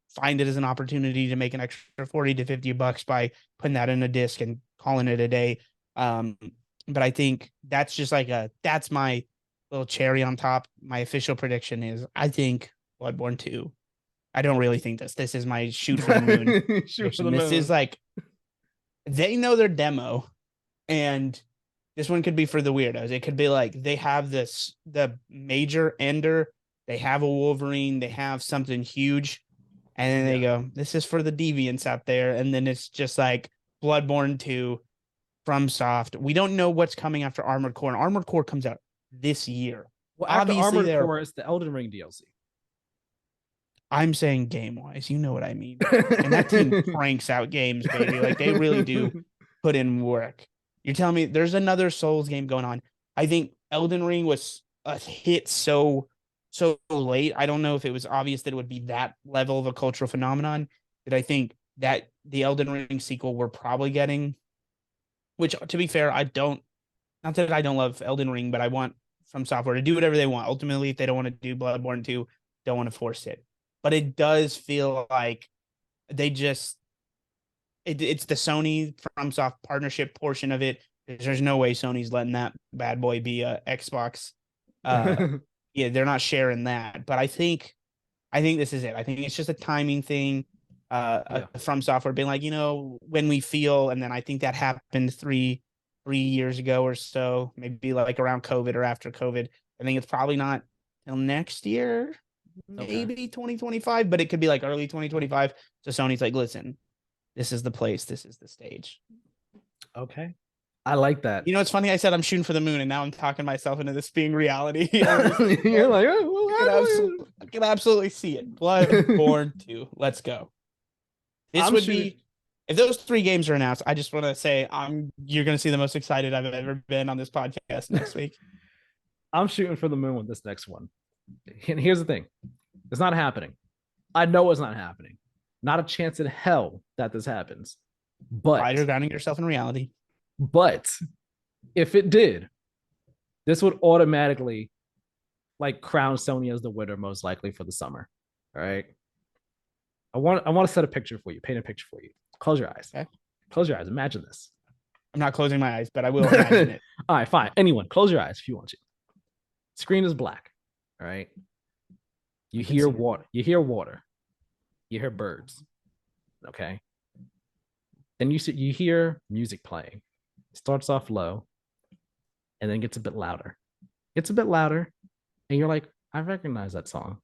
find it as an opportunity to make an extra $40 to $50 by putting that in a disc and calling it a day. But I think that's just like that's my little cherry on top. My official prediction is I think Bloodborne 2. I don't really think this. This is my shoot for the moon. This is like, they know their demo, and this one could be for the weirdos. It could be like they have the major ender, they have a Wolverine, they have something huge, and then they go, this is for the deviants out there. And then it's just like Bloodborne 2 FromSoft. We don't know what's coming after Armored Core, and Armored Core comes out this year. Well, after Armored Core is the Elden Ring DLC. I'm saying game-wise, you know what I mean. And that team cranks out games, baby. Like, they really do put in work. You're telling me there's another Souls game going on. I think Elden Ring was a hit so late. I don't know if it was obvious that it would be that level of a cultural phenomenon, that I think that the Elden Ring sequel we're probably getting, which, to be fair, not that I don't love Elden Ring, but I want From Software to do whatever they want. Ultimately, if they don't want to do Bloodborne 2, don't want to force it. But it does feel like they just it's the Sony FromSoft partnership portion of it. There's no way Sony's letting that bad boy be a Xbox. Yeah, they're not sharing that. But I think this is it. I think it's just a timing thing. From Software being like, when we feel, and then I think that happened three years ago or so, maybe like around COVID or after COVID. I think it's probably not till next year. Maybe 2025, but it could be like early 2025. So Sony's like, listen, this is the place, this is the stage. Okay. I like that. It's funny, I said I'm shooting for the moon, and now I'm talking myself into this being reality. You're like, oh, I can absolutely see it. Bloodborne 2. Let's go. This would be, if those 3 games are announced, I just want to say you're going to see the most excited I've ever been on this podcast next week. I'm shooting for the moon with this next one. And here's the thing. It's not happening. I know it's not happening. Not a chance in hell that this happens. But you're grounding yourself in reality. But if it did, this would automatically like crown Sony as the winner, most likely, for the summer. All right. I want to set a picture for you, paint a picture for you. Close your eyes. Okay. Close your eyes. Imagine this. I'm not closing my eyes, but I will imagine it. All right, fine. Anyone, close your eyes if you want to. Screen is black. All right. You hear water. You hear water. You hear birds. Okay. Then you hear music playing. It starts off low and then gets a bit louder. It's a bit louder. And you're like, I recognize that song.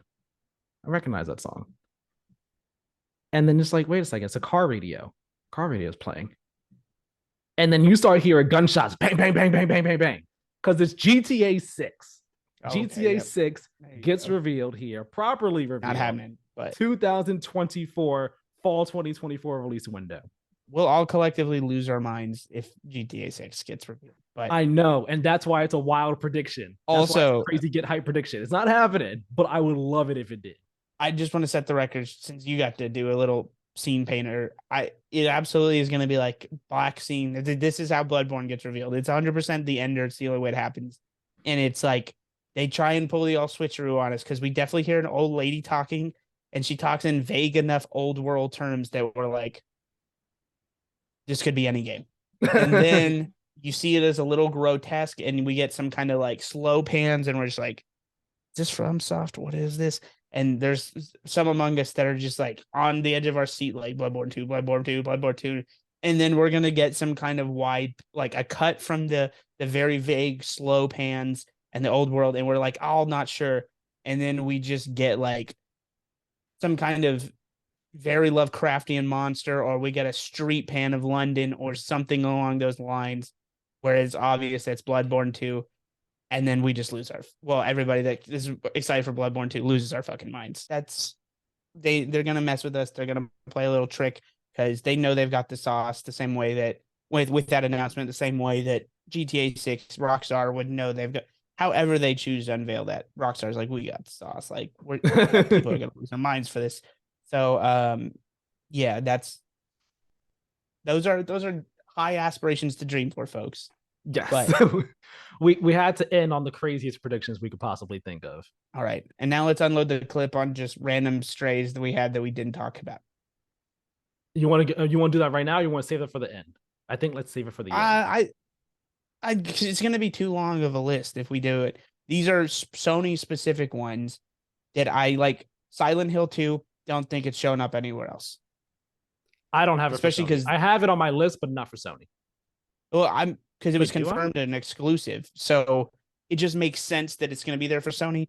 And then it's like, wait a second, it's a car radio. Car radio is playing. And then you start hearing gunshots. Bang, bang, bang, bang, bang, bang, bang. Because it's GTA 6. GTA 6 gets revealed here, properly revealed. Not happening, but 2024, fall 2024 release window. We'll all collectively lose our minds if GTA 6 gets revealed. But I know, and that's why it's a wild prediction. Also, crazy get hype prediction. It's not happening, but I would love it if it did. I just want to set the record, since you got to do a little scene painter. It absolutely is going to be like black scene. This is how Bloodborne gets revealed. It's 100% the ender. It's the only way it happens. And it's like, they try and pull the all switcheroo on us, because we definitely hear an old lady talking, and she talks in vague enough old world terms that we're like, this could be any game. And then you see it as a little grotesque, and we get some kind of like slow pans, and we're just like, is this FromSoft? What is this? And there's some among us that are just like on the edge of our seat, like Bloodborne 2, Bloodborne 2, Bloodborne 2. and then we're gonna get some kind of wide, like a cut from the very vague slow pans and the old world, and we're like, oh, not sure, and then we just get like some kind of very Lovecraftian monster, or we get a street pan of London or something along those lines, where it's obvious that's Bloodborne 2, and then we just lose everybody that is excited for Bloodborne 2 loses our fucking minds. They're gonna mess with us. They're gonna play a little trick because they know they've got the sauce the same way that with that announcement, the same way that GTA 6 Rockstar would know they've got. However they choose to unveil that, Rockstar's like, we got the sauce. Like people are gonna lose their minds for this. So yeah, those are high aspirations to dream for, folks. Yes. But we had to end on the craziest predictions we could possibly think of. All right. And now let's unload the clip on just random strays that we had that we didn't talk about. You want to do that right now, or you want to save it for the end? I think let's save it for the end. It's going to be too long of a list if we do it. These are Sony specific ones that I like. Silent Hill 2, don't think it's showing up anywhere else. I don't have it, especially because I have it on my list, but not for Sony. Well, because it was confirmed an exclusive, so it just makes sense that it's going to be there for Sony.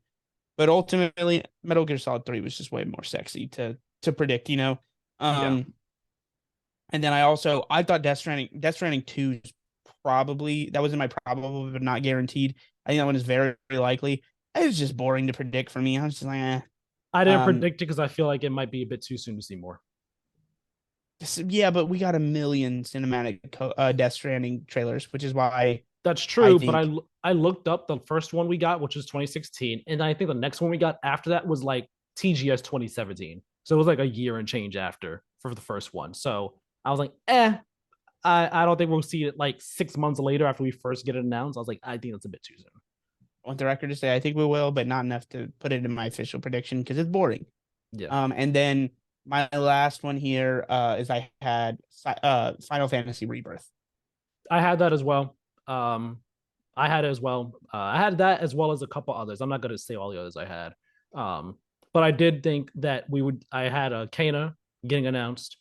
But ultimately, Metal Gear Solid 3 was just way more sexy to predict, you know. And then I thought Death Stranding 2 probably, that was in my probable but not guaranteed. I think that one is very, very likely. It was just boring to predict for me. I was just like, eh. I didn't predict it because I feel like it might be a bit too soon to see more. Yeah, but we got a million cinematic Death Stranding trailers, which is why. That's true, but I looked up the first one we got, which is 2016, and I think the next one we got after that was like TGS 2017. So it was like a year and change after for the first one. So I was like, I don't think we'll see it like 6 months later after we first get it announced. I was like, I think that's a bit too soon. I want the record to say I think we will, but not enough to put it in my official prediction because it's boring. Yeah. And then my last one here is I had Final Fantasy Rebirth. I had that as well. I had it as well. I had that as well as a couple others. I'm not going to say all the others I had. But I did think that I had a Kena getting announced,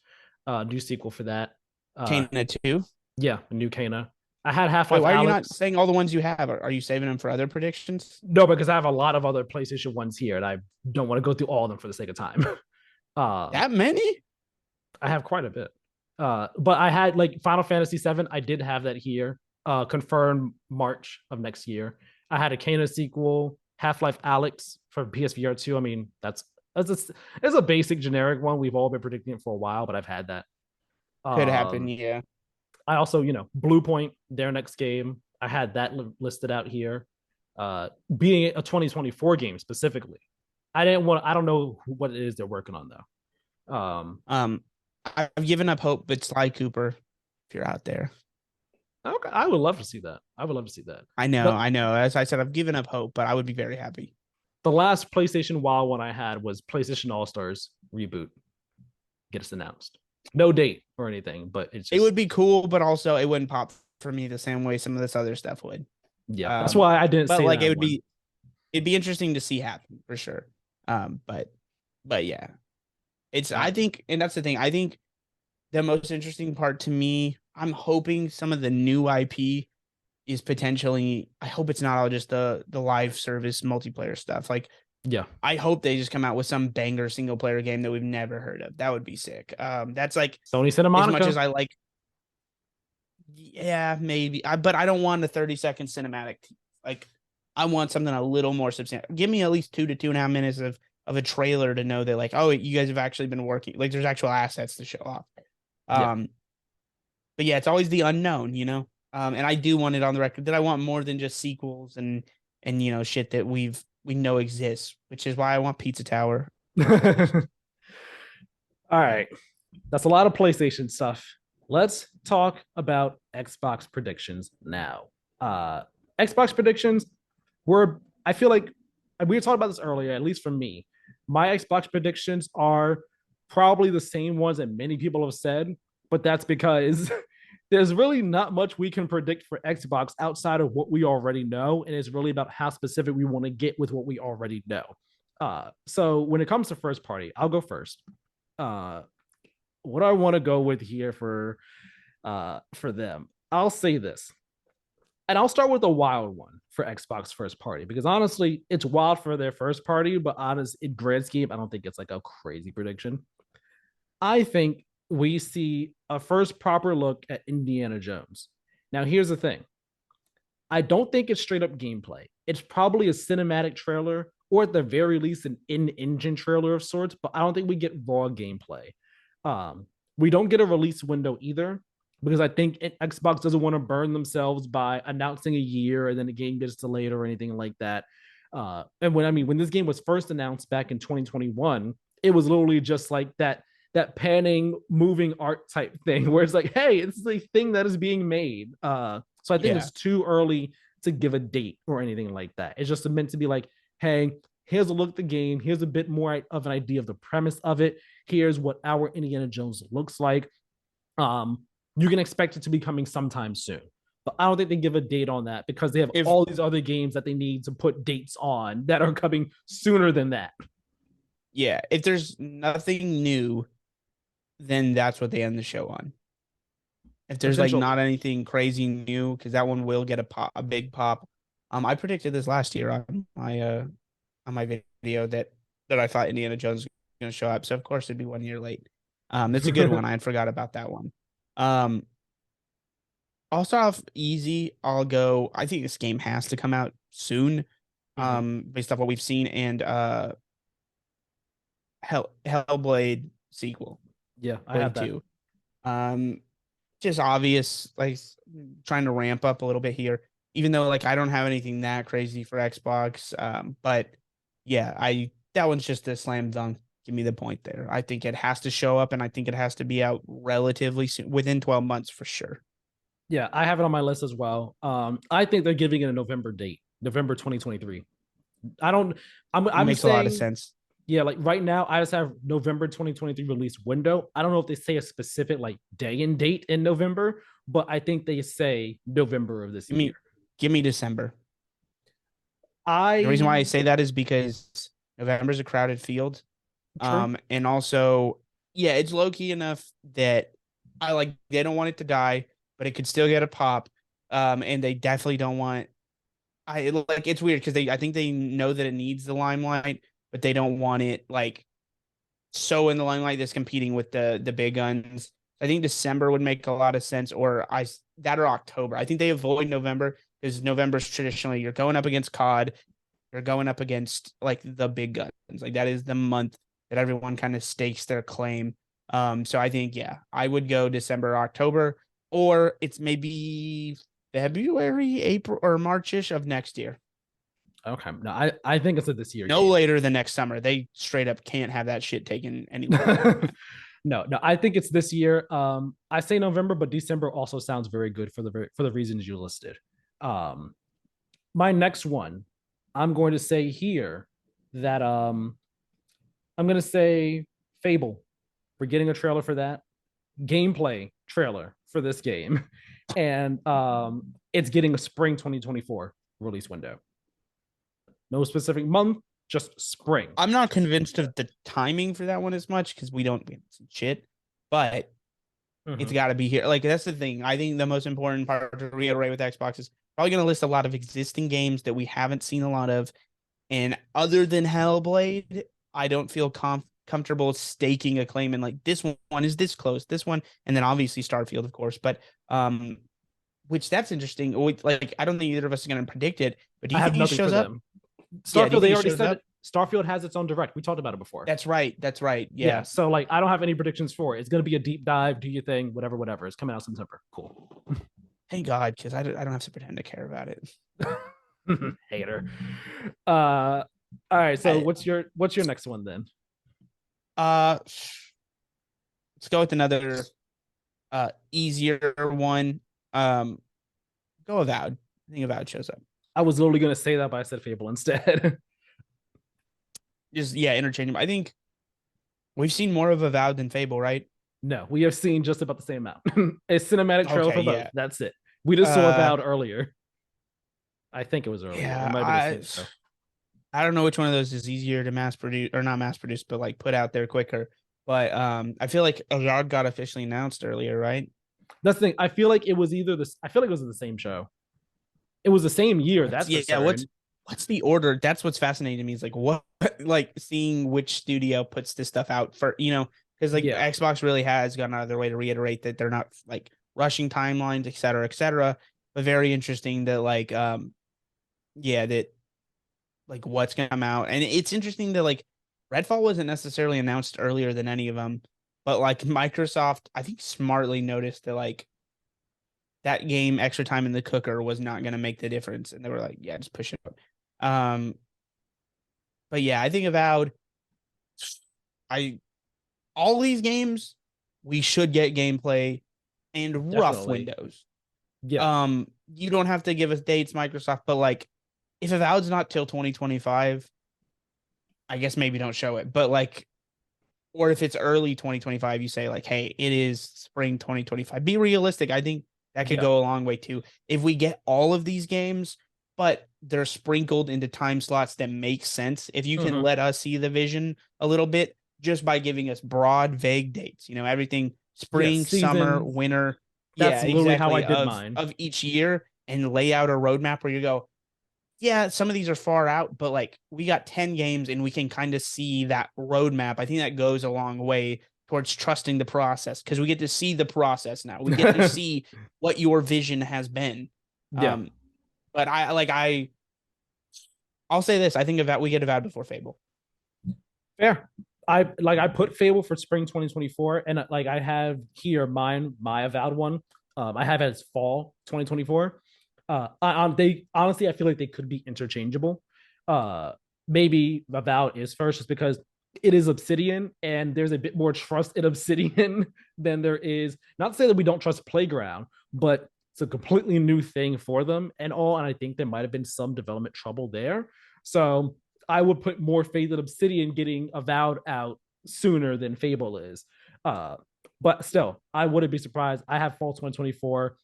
new sequel for that. Kena 2? Yeah, a new Kena. I had Half-Life Why are you not saying all the ones you have? Are you saving them for other predictions? No, because I have a lot of other PlayStation ones here, and I don't want to go through all of them for the sake of time. That many? I have quite a bit. But I had like Final Fantasy VII. I did have that here. Confirmed March of next year. I had a Kena sequel, Half-Life Alyx for PSVR 2. I mean, it's a basic generic one. We've all been predicting it for a while, but I've had that. Could happen, yeah. I also, Blue Point, their next game. I had that listed out here. Being a 2024 game specifically. I don't know what it is they're working on though. I've given up hope, but Sly Cooper, if you're out there. Okay, I would love to see that. I know. As I said, I've given up hope, but I would be very happy. The last PlayStation WoW one I had was PlayStation All Stars reboot. Get us announced. No date or anything, but it would be cool, but also it wouldn't pop for me the same way some of this other stuff would. Yeah, that's why I didn't. But like it'd be interesting to see happen for sure. But yeah, I think, and that's the thing. I think the most interesting part to me, I'm hoping some of the new IP is potentially. I hope it's not all just the live service multiplayer stuff. Like, yeah, I hope they just come out with some banger single player game that we've never heard of. That would be sick. That's like Sony Santa Monica. As much as I like, yeah, maybe. But I don't want a 30-second cinematic. Like, I want something a little more substantial. Give me at least 2 to 2.5 minutes of a trailer to know that, like, oh, you guys have actually been working. Like, there's actual assets to show off. But yeah, it's always the unknown, you know. And I do want it on the record that I want more than just sequels and shit that we know exists, which is why I want Pizza Tower. All right, that's a lot of PlayStation stuff. Let's talk about Xbox predictions now. Xbox predictions I feel like we were talking about this earlier, at least for me. My Xbox predictions are probably the same ones that many people have said, but that's because there's really not much we can predict for Xbox outside of what we already know, and it's really about how specific we want to get with what we already know. So when it comes to first party, I'll go first. What I want to go with here for for them. I'll say this, and I'll start with a wild one for Xbox first party because honestly, it's wild for their first party, but honest in grand scheme, I don't think it's like a crazy prediction. I think we see a first proper look at Indiana Jones. Now, here's the thing. I don't think it's straight up gameplay. It's probably a cinematic trailer or at the very least an in-engine trailer of sorts, but I don't think we get raw gameplay. We don't get a release window either because I think Xbox doesn't want to burn themselves by announcing a year and then the game gets delayed or anything like that. And when this game was first announced back in 2021, it was literally just like that panning, moving art type thing where it's like, hey, it's the thing that is being made. So I think it's too early to give a date or anything like that. It's just meant to be like, hey, here's a look at the game. Here's a bit more of an idea of the premise of it. Here's what our Indiana Jones looks like. You can expect it to be coming sometime soon. But I don't think they give a date on that because they have all these other games that they need to put dates on that are coming sooner than that. Yeah, if there's nothing new, then that's what they end the show on. If there's like not anything crazy new, because that one will get a big pop. I predicted this last year on my video that I thought Indiana Jones was going to show up. So of course it'd be 1 year late. That's a good one. I had forgot about that one. I'll start off easy. I'll go. I think this game has to come out soon, based off what we've seen, and Hellblade sequel. Yeah, I have that. Too. Just obvious, like trying to ramp up a little bit here, even though like I don't have anything that crazy for Xbox. But yeah, that one's just a slam dunk. Give me the point there. I think it has to show up, and I think it has to be out relatively soon, within 12 months for sure. Yeah, I have it on my list as well. I think they're giving it a November date, November 2023. I'm makes saying, a lot of sense. Yeah, like right now, I just have November 2023 release window. I don't know if they say a specific like day and date in November, but I think they say November of this year. Give me December. The reason why I say that is because November is a crowded field. True. And also, yeah, it's low key enough that they don't want it to die, but it could still get a pop. And they definitely don't want. It's weird because I think they know that it needs the limelight, but they don't want it like so in the limelight that's competing with the big guns. I think December would make a lot of sense, or October. I think they avoid November because November's traditionally you're going up against COD, you're going up against like the big guns. Like that is the month that everyone kind of stakes their claim. So I think I would go December, October, or it's maybe February, April, or March-ish of next year. Okay. No, I think it's this year. No later than next summer. They straight up can't have that shit taken anywhere. No, I think it's this year. I say November, but December also sounds very good for the reasons you listed. My next one, I'm going to say here that I'm going to say Fable. We're getting a trailer for that. Gameplay trailer for this game. And it's getting a spring 2024 release window. No specific month, just spring. I'm not convinced of the timing for that one as much because we don't see shit, but it's got to be here. Like, that's the thing. I think the most important part to reiterate with Xbox is probably going to list a lot of existing games that we haven't seen a lot of. And other than Hellblade, I don't feel comfortable staking a claim and like this one is this close, this one, and then obviously Starfield, of course. But which that's interesting. Like, I don't think either of us are going to predict it. But do you think it shows up? Starfield, they already said Starfield has its own direct. We talked about it before. That's right. Yeah. So like, I don't have any predictions for it. It's going to be a deep dive. Do your thing. Whatever. It's coming out in September. Cool. Thank God, because I don't have to pretend to care about it. Hater. All right. So what's your next one then? Let's go with another easier one. Go Avowed. I think Avowed shows up. I was literally going to say that, but I said Fable instead. Just, interchangeable. I think we've seen more of Avowed than Fable, right? No, we have seen just about the same amount. A cinematic trailer for both. Yeah. That's it. We just saw Avowed earlier. I think it was earlier. Yeah, I don't know which one of those is easier to mass produce, or not mass produce, but like put out there quicker. But I feel like Avowed got officially announced earlier, right? That's the thing. I feel like it was either this. I feel like it was the same show. It was the same year. That's for certain. What's the order? That's what's fascinating to me. Is like what, like seeing which studio puts this stuff out for, because like Xbox really has gone out of their way to reiterate that they're not like rushing timelines, et cetera, et cetera. But very interesting that like, that like what's gonna come out, and it's interesting that like Redfall wasn't necessarily announced earlier than any of them, but like Microsoft, I think smartly noticed that like that game extra time in the cooker was not going to make the difference, and they were like, yeah, just push it out. But yeah, I think Avowed, all these games we should get gameplay and rough windows. Yeah. You don't have to give us dates, Microsoft, but like if Avowed's not till 2025, I guess maybe don't show it. But like, or if it's early 2025, you say like, hey, it is spring 2025. Be realistic. I think that could go a long way too. If we get all of these games, but they're sprinkled into time slots that make sense, if you can let us see the vision a little bit just by giving us broad, vague dates, everything spring, summer, winter. That's literally how I did mine of each year, and lay out a roadmap where you go, yeah, some of these are far out, but like we got 10 games and we can kind of see that roadmap. I think that goes a long way towards trusting the process, because we get to see the process now. We get to see what your vision has been. Yeah. But I'll say this. I think we get Avowed before Fable. Fair. I put Fable for spring 2024, and like I have here my Avowed one. I have it as fall 2024. They honestly, I feel like they could be interchangeable. Maybe Avowed is first, just because it is Obsidian, and there's a bit more trust in Obsidian than there is. Not to say that we don't trust Playground, but it's a completely new thing for them and all. And I think there might have been some development trouble there. So I would put more faith in Obsidian getting Avowed out sooner than Fable is. But still, I wouldn't be surprised. I have fall 2024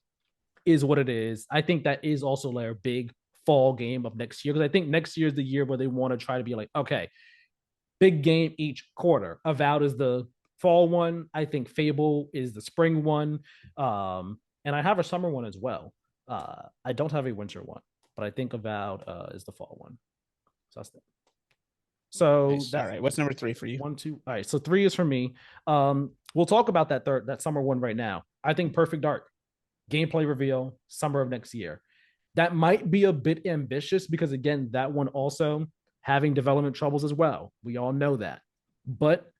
is what it is. I think that is also their big fall game of next year, because I think next year is the year where they want to try to be like, okay, big game each quarter. Avowed is the fall one. I think Fable is the spring one. And I have a summer one as well. I don't have a winter one, but I think Avowed is the fall one. So that's it. So nice. All right. What's number 3 for you? 1, 2. All right. So 3 is for me. We'll talk about that summer one right now. I think Perfect Dark gameplay reveal summer of next year. That might be a bit ambitious, because again, that one also having development troubles as well. We all know that, but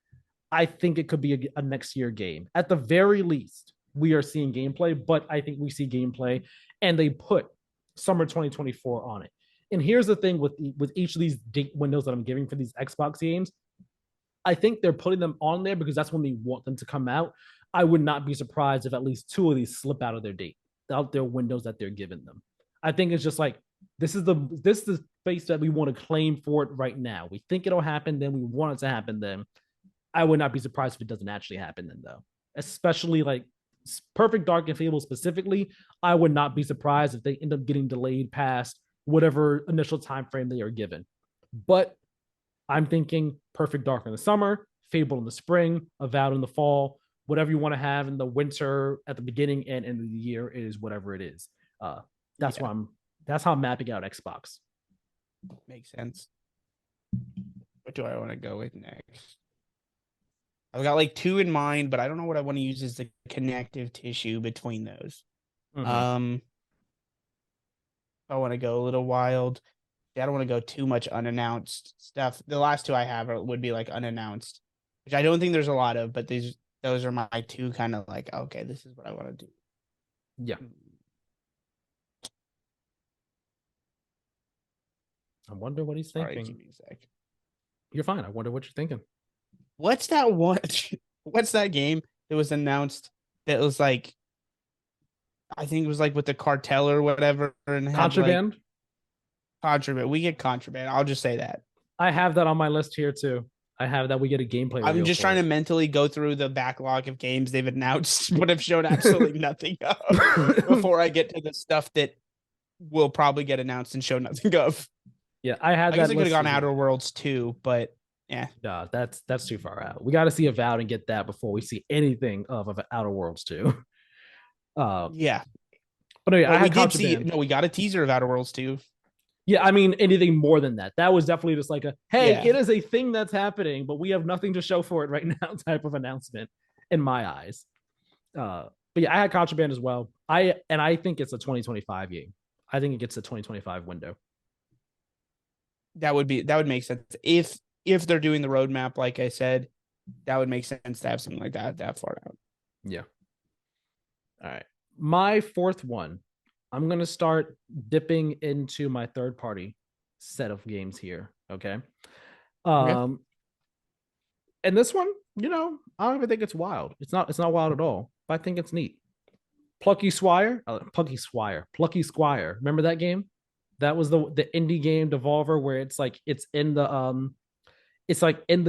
I think it could be a next year game. At the very least, we are seeing gameplay, but I think we see gameplay, and they put summer 2024 on it. And here's the thing with each of these date windows that I'm giving for these Xbox games, I think they're putting them on there because that's when they want them to come out. I would not be surprised if at least 2 of these slip out of their date, out their windows that they're giving them. I think it's just like, this is the space that we want to claim for it right now. We think it'll happen, then we want it to happen then. I would not be surprised if it doesn't actually happen then, though. Especially like Perfect Dark and Fable specifically, I would not be surprised if they end up getting delayed past whatever initial time frame they are given. But I'm thinking Perfect Dark in the summer, Fable in the spring, Avowed in the fall, whatever you want to have in the winter at the beginning and end of the year is whatever it is. That's how I'm mapping out Xbox. Makes sense. What do I want to go with next? I've got like 2 in mind, but I don't know what I want to use as the connective tissue between those. I want to go a little wild. I don't want to go too much unannounced stuff. The last 2 I have would be like unannounced, which I don't think there's a lot of, but those are my 2 kind of like, okay, this is what I want to do. Yeah. I wonder what he's thinking. Sorry, give me a sec. You're fine. I wonder what you're thinking. What's that one? What's that game that was announced that was like, I think it was like with the cartel or whatever. And Contraband? Like, Contraband. We get Contraband. I'll just say that. I have that on my list here too. I have that we get a gameplay. I'm just trying to mentally go through the backlog of games they've announced, but have shown absolutely nothing of before I get to the stuff that will probably get announced and show nothing of. Yeah, I had that. I guess I could have gone Outer Worlds too, but yeah. No, that's too far out. We got to see Avowed and get that before we see anything of Outer Worlds 2. Yeah. But anyway, I we had did see. Contraband. No, we got a teaser of Outer Worlds too. Yeah, I mean anything more than that. That was definitely just like a hey, Yeah. it is a thing that's happening, but we have nothing to show for it right now type of announcement in my eyes. But yeah, I had Contraband as well. I think it's a 2025 game. I think it gets a 2025 window. That would make sense if they're doing the roadmap. Like I said, that would make sense to have something like that far out. Yeah. All right. My fourth one, I'm going to start dipping into my third party set of games here. Okay. Okay. And this one, I don't even think it's wild. It's not wild at all, but I think it's neat. Plucky Squire. Remember that game? That was the indie game Devolver where it's in the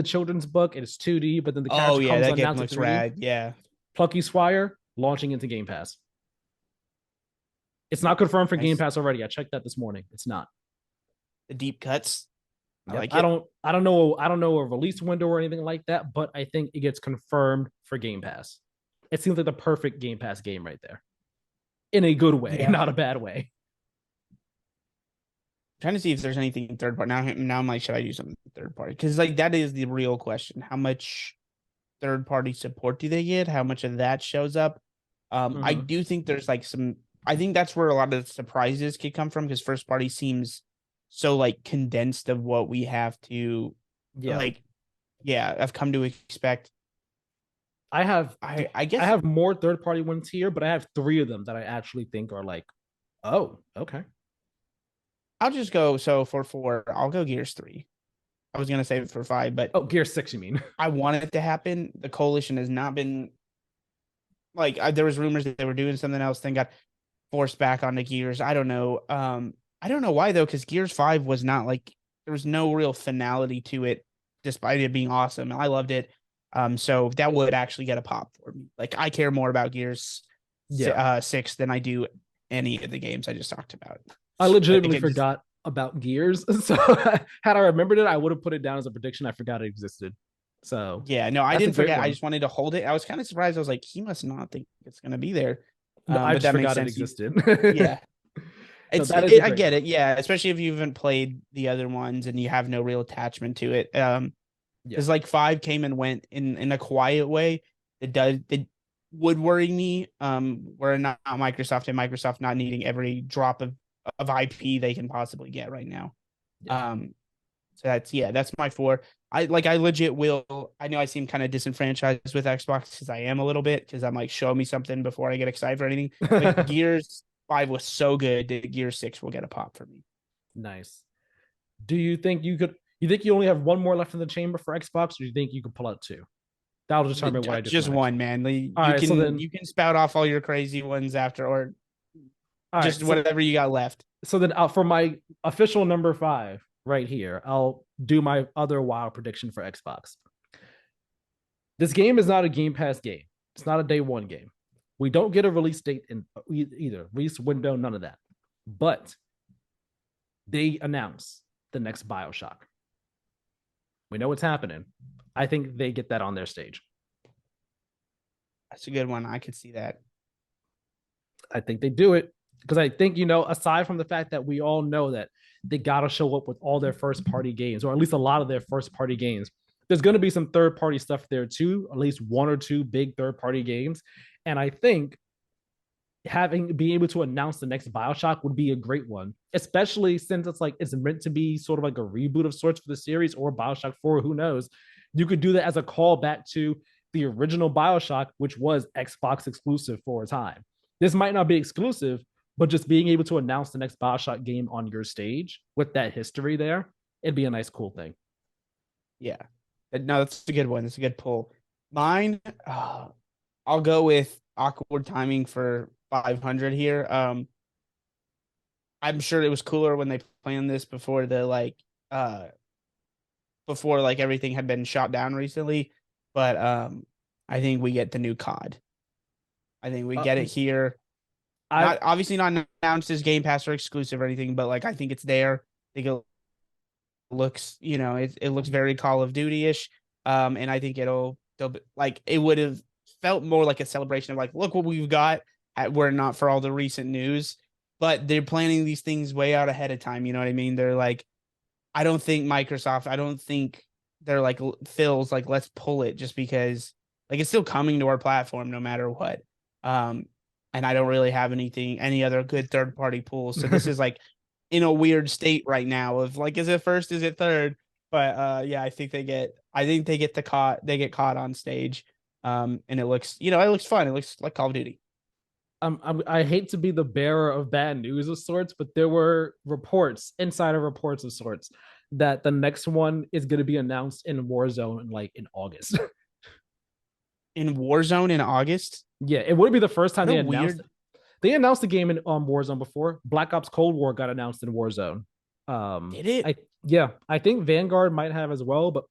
children's book and it's 2D, but then the Oh character yeah, comes that on game now to looks 3D. rad. Yeah. Plucky Squire launching into Game Pass. It's not confirmed for Game Nice. Pass already. I checked that this morning. It's not. The deep cuts. I like I it. don't know a release window or anything like that, but I think it gets confirmed for Game Pass. It seems like the perfect Game Pass game right there. In a good way, Yeah. not a bad way. Trying to see if there's anything third party. Now I'm like, should I do something third party? Because like that is the real question. How much third party support do they get? How much of that shows up? I do think there's like some. I think that's where a lot of the surprises could come from because first party seems so like condensed of what we have to I've come to expect. I guess I have more third party ones here, but I have 3 of them that I actually think are like, oh, okay. I'll just go. So for 4, I'll go Gears 3. I was gonna say for 5, but Gear 6, you mean? I want it to happen. The coalition has not been like there was rumors that they were doing something else, then got forced back onto Gears. I don't know. I don't know why though, because Gears 5 was not like there was no real finality to it, despite it being awesome. I loved it. So that would actually get a pop for me. Like I care more about Gears 6 than I do any of the games I just talked about. I legitimately forgot about Gears. So had I remembered it, I would have put it down as a prediction. I forgot it existed. So yeah, no, I didn't forget. I just wanted to hold it. I was kind of surprised. I was like, he must not think it's going to be there. No, I just forgot it existed. Yeah. I get it. Yeah. Especially if you haven't played the other ones and you have no real attachment to it. Because like 5 came and went in a quiet way. It would worry me. We're not Microsoft and Microsoft not needing every drop of IP they can possibly get right now. Yeah. So that's my 4. I legit will. I know I seem kind of disenfranchised with Xbox because I am a little bit because I'm like, show me something before I get excited for anything. But Gears 5 was so good that Gears 6 will get a pop for me. Nice. Do you think you could? You think you only have one more left in the chamber for Xbox, or do you think you could pull out 2? That'll determine what I do. Just one, man. You can spout off all your crazy ones after, or just whatever you got left. So then, for my official number 5 right here, I'll do my other wild prediction for Xbox. This game is not a Game Pass game. It's not a day one game. We don't get a release date in either release window, none of that. But they announce the next BioShock. We know what's happening. I think they get that on their stage. That's a good one. I could see that. I think they do it because I think, aside from the fact that we all know that they got to show up with all their first party games, or at least a lot of their first party games, there's going to be some third party stuff there too, at least 1 or 2 big third party games. And I think being able to announce the next BioShock would be a great one, especially since it's meant to be sort of like a reboot of sorts for the series, or BioShock 4, who knows. You could do that as a callback to the original BioShock, which was Xbox exclusive for a time. This might not be exclusive, but just being able to announce the next BioShock game on your stage with that history there, it'd be a nice, cool thing. Yeah. No, that's a good one. That's a good pull. Mine, I'll go with awkward timing for 500 here. I'm sure it was cooler when they planned this before everything had been shot down recently, but I think we get the new COD. I think we get it here. Obviously not announced as Game Pass or exclusive or anything, but I think it's there. I think it looks, it looks very Call of Duty-ish. And I think it would have felt more like a celebration of look what we've got, were it not for all the recent news. But they're planning these things way out ahead of time. You know what I mean? They're like, I don't think Microsoft, I don't think they're like Phil's like, let's pull it just because like it's still coming to our platform no matter what. Um, and I don't really have any other good third party pools. So this is like in a weird state right now of like, is it first, is it third? But yeah, I think they get caught on stage. And it looks, it looks fun. It looks like Call of Duty. I hate to be the bearer of bad news of sorts, but there were insider reports of sorts, that the next one is going to be announced in Warzone in August. In Warzone in August? Yeah, it would be the first time What they a announced weird. it. They announced the game in Warzone before. Black Ops Cold War got announced in Warzone. Did it? I think Vanguard might have as well, but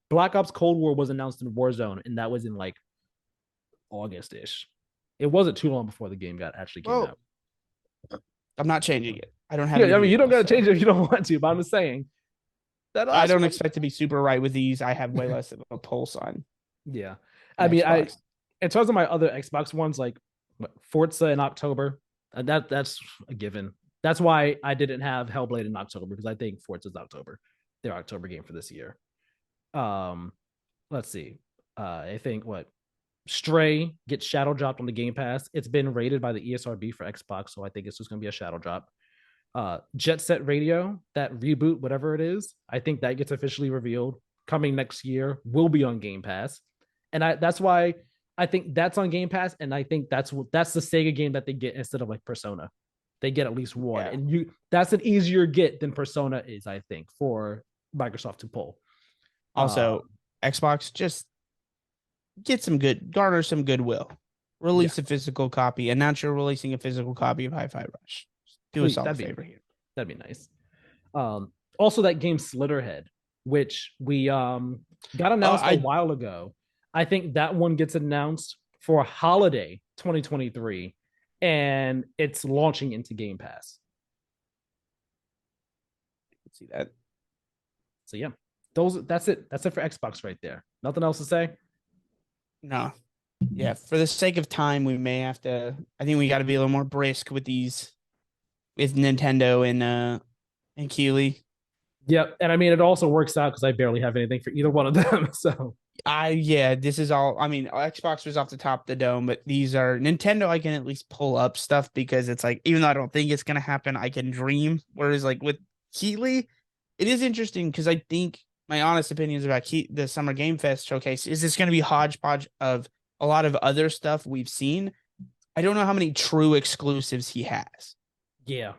Black Ops Cold War was announced in Warzone, and that was in like August ish. It wasn't too long before the game actually came Well, out. I'm not changing it. I don't have Yeah, I any mean, you don't got to vehicles, so change it if you don't want to, but I'm just saying that I last don't one. expect to be super right with these. I have way less of a pulse on Yeah, I an mean, Xbox. in terms of my other Xbox ones, like Forza in October, that's a given. That's why I didn't have Hellblade in October, because I think Forza's October, their October game for this year. Um, let's see. I think what Stray gets shadow dropped on the Game Pass. It's been rated by the ESRB for Xbox, so I think it's just going to be a shadow drop. Jet Set Radio, that reboot, whatever it is, I think that gets officially revealed coming next year. Will be on Game Pass, and that's why I think that's on Game Pass, and I think that's the Sega game that they get instead of like Persona. They get at least one, Yeah. and that's an easier get than Persona is, I think, for Microsoft to pull. Also, Xbox just garner some goodwill. Yeah, Release a physical copy. Announce you're releasing a physical copy of Hi-Fi Rush. Do us please, all a favor here. that'd be nice. Also that game Slitterhead, which we got announced a while ago. I think that one gets announced for holiday 2023, and it's launching into Game Pass. See that. So yeah, that's it. That's it for Xbox right there. Nothing else to say. No. Yeah, for the sake of time, we may have to. I think we got to be a little more brisk with these, with Nintendo and Keighley. Yep, and I mean it also works out because I barely have anything for either one of them. So This is all. I mean, Xbox was off the top of the dome, but these are Nintendo. I can at least pull up stuff because it's like, even though I don't think it's gonna happen, I can dream. Whereas like with Keighley, it is interesting because I think my honest opinions about the Summer Game Fest showcase is this going to be hodgepodge of a lot of other stuff we've seen. I don't know how many true exclusives he has. yeah,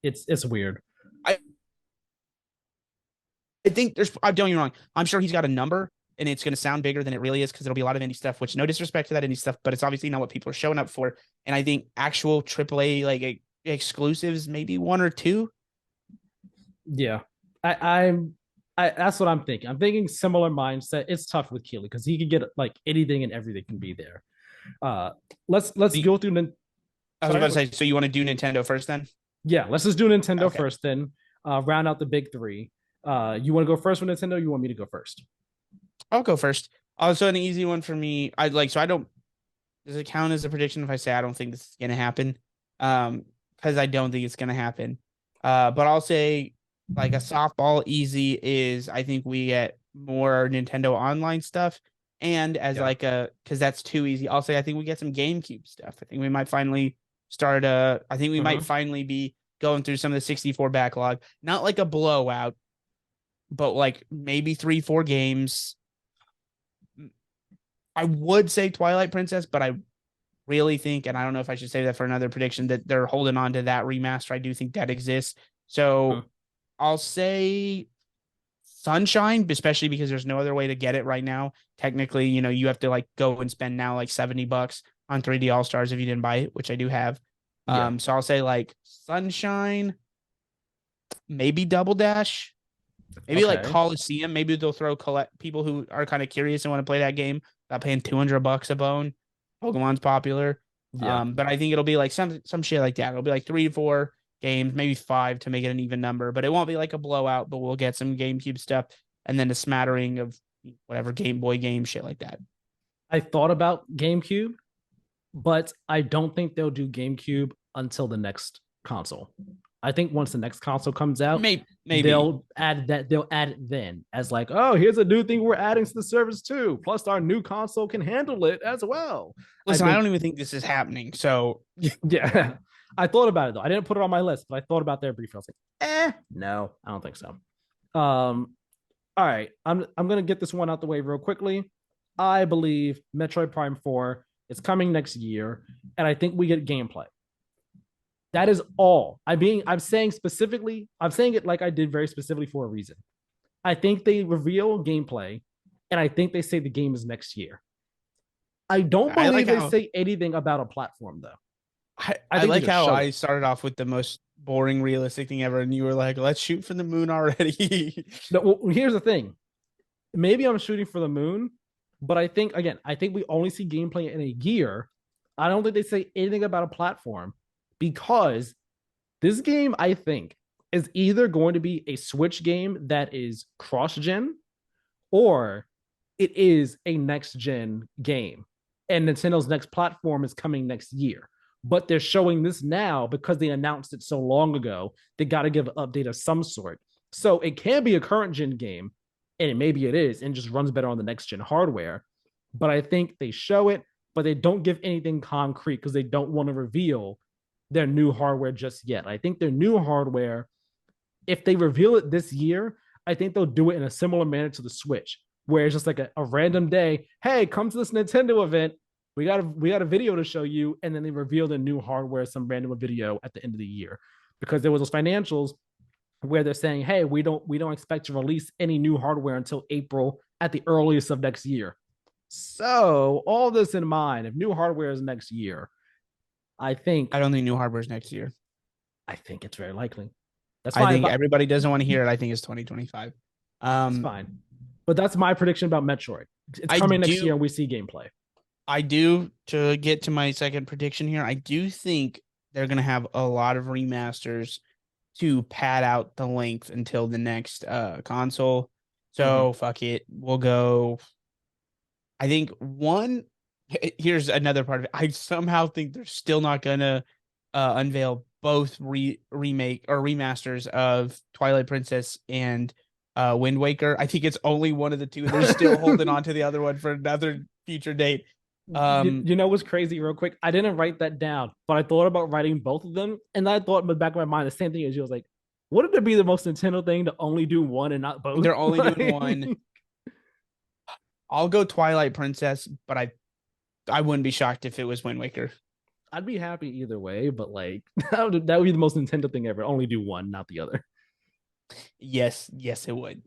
it's weird. I think I'm doing you wrong. I'm sure he's got a number and it's going to sound bigger than it really is because there'll be a lot of indie stuff, which no disrespect to that indie stuff, but it's obviously not what people are showing up for. And I think actual AAA like exclusives, maybe one or two. Yeah, I'm that's what I'm thinking. I'm thinking similar mindset. It's tough with Keighley because he can get like anything and everything can be there. Let's go through. I was about to say, so you want to do Nintendo first then? Yeah, let's just do Nintendo first then. Round out the big three. You want to go first with Nintendo? You want me to go first? I'll go first. Also, an easy one for me. I don't. Does it count as a prediction if I say I don't think this is gonna happen? Because I don't think it's gonna happen. But I'll say like a softball easy is I think we get more Nintendo Online stuff, and as because that's too easy. I'll say I think we get some GameCube stuff. I think we might finally start I think we might finally be going through some of the 64 backlog. Not like a blowout, but like maybe 3-4 games. I would say Twilight Princess, but I really think, and I don't know if I should say that for another prediction, that they're holding on to that remaster. I do think that exists. So I'll say Sunshine, especially because there's no other way to get it right now. Technically, you have to like go and spend now like $70 on 3D All Stars if you didn't buy it, which I do have. So I'll say like Sunshine, maybe Double Dash, maybe like Coliseum. Maybe they'll throw people who are kind of curious and want to play that game about paying $200 a bone. Pokemon's popular. But I think it'll be like some shit like that. It'll be like 3 to 4 games, maybe 5 to make it an even number, but it won't be like a blowout, but we'll get some GameCube stuff and then a smattering of whatever Game Boy game shit like that. I thought about GameCube, but I don't think they'll do GameCube until the next console. I think once the next console comes out, Maybe. they'll add that. They'll add it then as like, oh, here's a new thing we're adding to the service too. Plus, our new console can handle it as well. Listen, I don't even think this is happening. So yeah, I thought about it though. I didn't put it on my list, but I thought about that briefly. I was like, no, I don't think so. All right, I'm gonna get this one out the way real quickly. I believe Metroid Prime 4 is coming next year, and I think we get gameplay. That is all. I'm saying specifically, I'm saying it like I did very specifically for a reason. I think they reveal gameplay, and I think they say the game is next year. I don't believe they say anything about a platform though. I like how I started off with the most boring realistic thing ever, and you were like, let's shoot for the moon already. No, well, here's the thing. Maybe I'm shooting for the moon, but I think we only see gameplay in a year. I don't think they say anything about a platform because this game, I think, is either going to be a Switch game that is cross-gen or it is a next-gen game. And Nintendo's next platform is coming next year. But they're showing this now because they announced it so long ago. They got to give an update of some sort. So it can be a current gen game, and maybe it is, and just runs better on the next gen hardware. But I think they show it, but they don't give anything concrete because they don't want to reveal their new hardware just yet. I think their new hardware, if they reveal it this year, I think they'll do it in a similar manner to the Switch, where it's just like a random day. Hey, come to this Nintendo event. We got a video to show you, and then they revealed a new hardware, some random video at the end of the year, because there was those financials where they're saying, hey, we don't expect to release any new hardware until April at the earliest of next year. So all this in mind, if new hardware is next year, I don't think new hardware is next year. I think it's very likely. That's fine. I think everybody doesn't want to hear it. I think it's 2025. It's fine. But that's my prediction about Metroid. It's coming next year and we see gameplay. I do, to get to my second prediction here, I do think they're going to have a lot of remasters to pad out the length until the next console. So fuck it. We'll go. I think here's another part of it. I somehow think they're still not going to unveil both remake or remasters of Twilight Princess and Wind Waker. I think it's only one of the two. They're still holding on to the other one for another future date. You know what's crazy real quick? I didn't write that down, but I thought about writing both of them, and I thought in the back of my mind the same thing as you. I was like, wouldn't it be the most Nintendo thing to only do one and not both? They're only doing one. I'll go Twilight Princess, but I wouldn't be shocked if it was Wind Waker. I'd be happy either way, but like that would be the most Nintendo thing ever. Only do one, not the other. Yes, it would.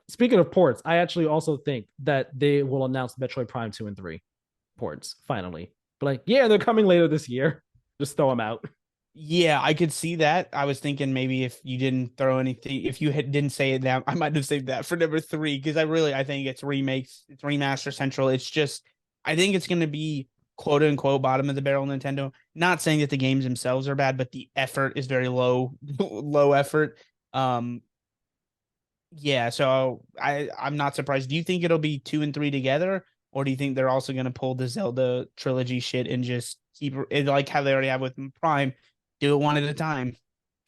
Speaking of ports, I actually also think that they will announce Metroid Prime 2 and 3 ports finally. But like, yeah, they're coming later this year. Just throw them out. Yeah, I could see that. I was thinking maybe if you didn't throw anything, if you didn't say it now, I might have saved that for number 3 because I think it's remakes, it's remaster central. It's just, I think it's going to be quote unquote bottom of the barrel Nintendo. Not saying that the games themselves are bad, but the effort is very low effort. Yeah, so I'm not surprised. Do you think it'll be 2 and 3 together, or do you think they're also going to pull the Zelda trilogy shit and just keep it like how they already have with Prime, do it one at a time?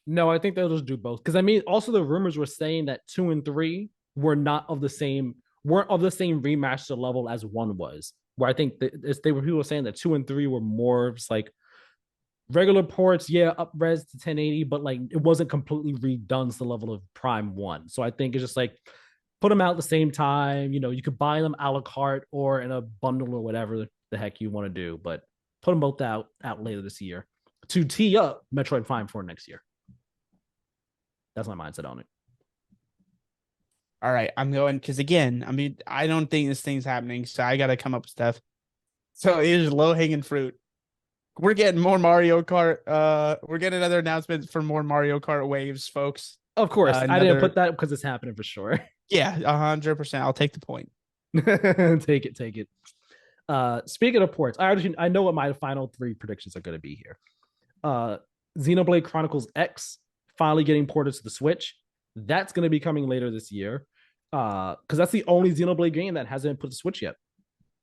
No, I think they'll just do both. Because I mean, also the rumors were saying that 2 and 3 weren't of the same remaster level as 1 was. Where I think people were saying that 2 and 3 were more just like regular ports, yeah, up res to 1080, but like it wasn't completely redone to the level of Prime 1. So I think it's just like put them out at the same time. You know, you could buy them a la carte or in a bundle or whatever the heck you want to do, but put them both out later this year to tee up Metroid Prime 4 next year. That's my mindset on it. All right, I'm going because again, I mean, I don't think this thing's happening, so I got to come up with stuff. So here's low hanging fruit. We're getting more Mario Kart. We're getting another announcement for more Mario Kart waves, folks. Of course, I didn't put that because it's happening for sure. Yeah, 100%. I'll take the point. Take it. Speaking of ports, I know what my final 3 predictions are going to be here. Xenoblade Chronicles X finally getting ported to the Switch. That's going to be coming later this year. Because that's the only Xenoblade game that hasn't been put to Switch yet.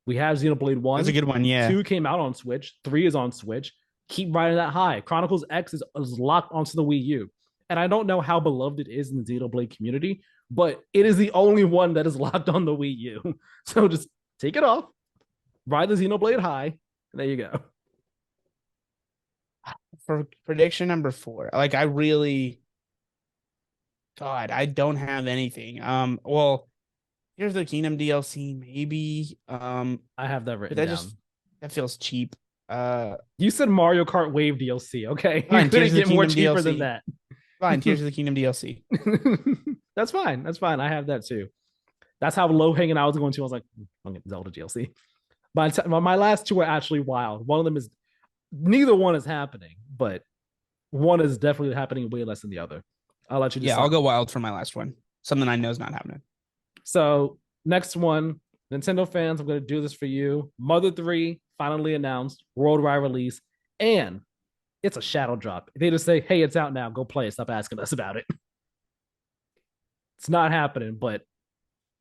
We have Xenoblade 1. That's a good one, yeah. 2 came out on Switch. 3 is on Switch. Keep riding that high. Chronicles X is locked onto the Wii U. And I don't know how beloved it is in the Xenoblade community, but it is the only one that is locked on the Wii U. So just take it off, ride the Xenoblade high, and there you go. For prediction number 4, like I don't have anything. Well, here's the Kingdom DLC, maybe. I have that written down. That feels cheap. You said Mario Kart Wave DLC, okay? Fine, You're gonna get more cheaper DLC. than that. Fine, Tears of the Kingdom DLC. That's fine. That's fine. I have that too. That's how low hanging I was going to. I was like, I'm gonna get Zelda DLC. But my last two are actually wild. One of them is neither one is happening, but one is definitely happening way less than the other. I'll let you decide. Yeah, I'll go wild for my last one. Something I know is not happening. So next one, Nintendo fans, I'm going to do this for you. Mother 3 finally announced, worldwide release, and it's a shadow drop. They just say, hey, it's out now. Go play it. Stop asking us about it. It's not happening, but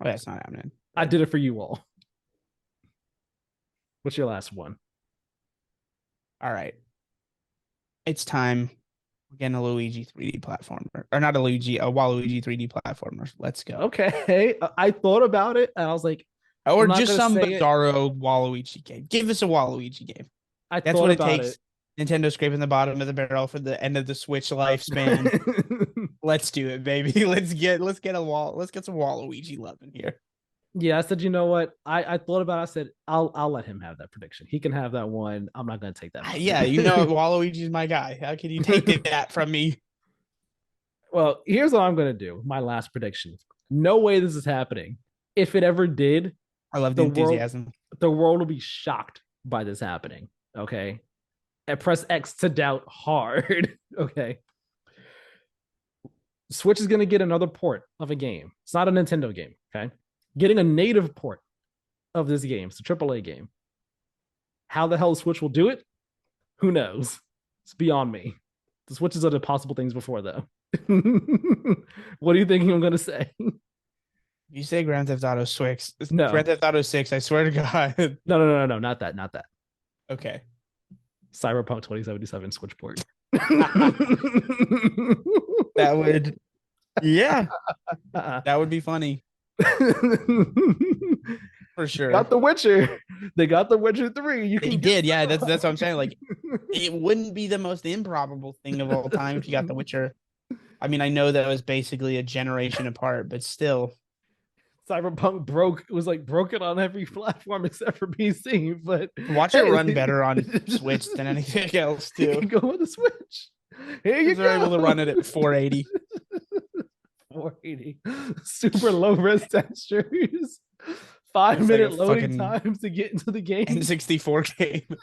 it's not happening. I did it for you all. What's your last one? All right. It's time. We're getting a Luigi 3D platformer. Or not a Waluigi 3D platformer. Let's go. Okay. I thought about it, and I was like, or just some bizarro Waluigi game. Give us a Waluigi game. That's what it takes. Nintendo scraping the bottom of the barrel for the end of the Switch lifespan. Let's do it, baby. Let's get some Waluigi love in here. Yeah, I said, you know what? I thought about it. I said, I'll let him have that prediction. He can have that one. I'm not going to take that. Yeah, Waluigi's my guy. How can you take that from me? Well, here's what I'm going to do. My last prediction. No way this is happening. If it ever did, I love the enthusiasm. The world will be shocked by this happening. Okay. And press X to doubt hard. Okay. Switch is going to get another port of a game. It's not a Nintendo game. Okay. Getting a native port of this game. It's a AAA game. How the hell Switch will do it? Who knows? It's beyond me. The Switches are the possible things before, though. What do you think I'm going to say? You say Grand Theft Auto 6. No. Grand Theft Auto 6, I swear to God. No. Not that. Okay. Cyberpunk 2077 Switch port. That would, yeah. That would be funny. For sure. Got The Witcher. They got The Witcher 3. They did, yeah. That's what I'm saying. Like, it wouldn't be the most improbable thing of all time if you got The Witcher. I mean, I know that was basically a generation apart, but still. Cyberpunk was like broken on every platform except for PC, but watch it run better on Switch than anything else too. Go with the Switch. Here you go. They're able to run it at 480. 480. Super low res textures. 5-minute loading times to get into the game. N64 game.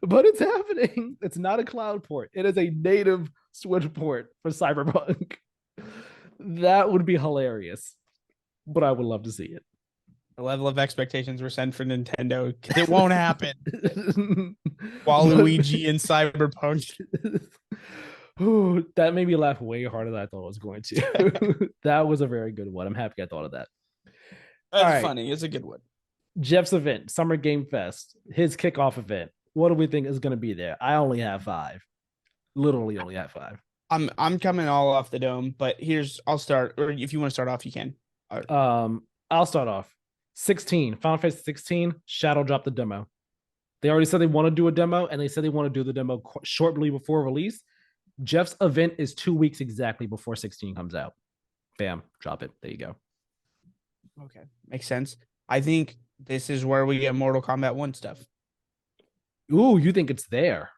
But it's happening. It's not a cloud port. It is a native Switch port for Cyberpunk. That would be hilarious. But I would love to see it. The level of expectations were set for Nintendo because it won't happen. Waluigi and Cyberpunk. Ooh, that made me laugh way harder than I thought it was going to. That was a very good one. I'm happy I thought of that. That's funny. It's a good one. Jeff's event, Summer Game Fest, his kickoff event. What do we think is going to be there? I only have 5. Literally only have 5. I'm coming all off the dome, but I'll start. Or if you want to start off, you can. I'll start off. 16, Final Fantasy 16, Shadow dropped the demo. They already said they want to do a demo, and they said they want to do the demo shortly before release. Jeff's event is 2 weeks exactly before 16 comes out. Bam, drop it. There you go. Okay, makes sense. I think this is where we get Mortal Kombat 1 stuff. Ooh, you think it's there?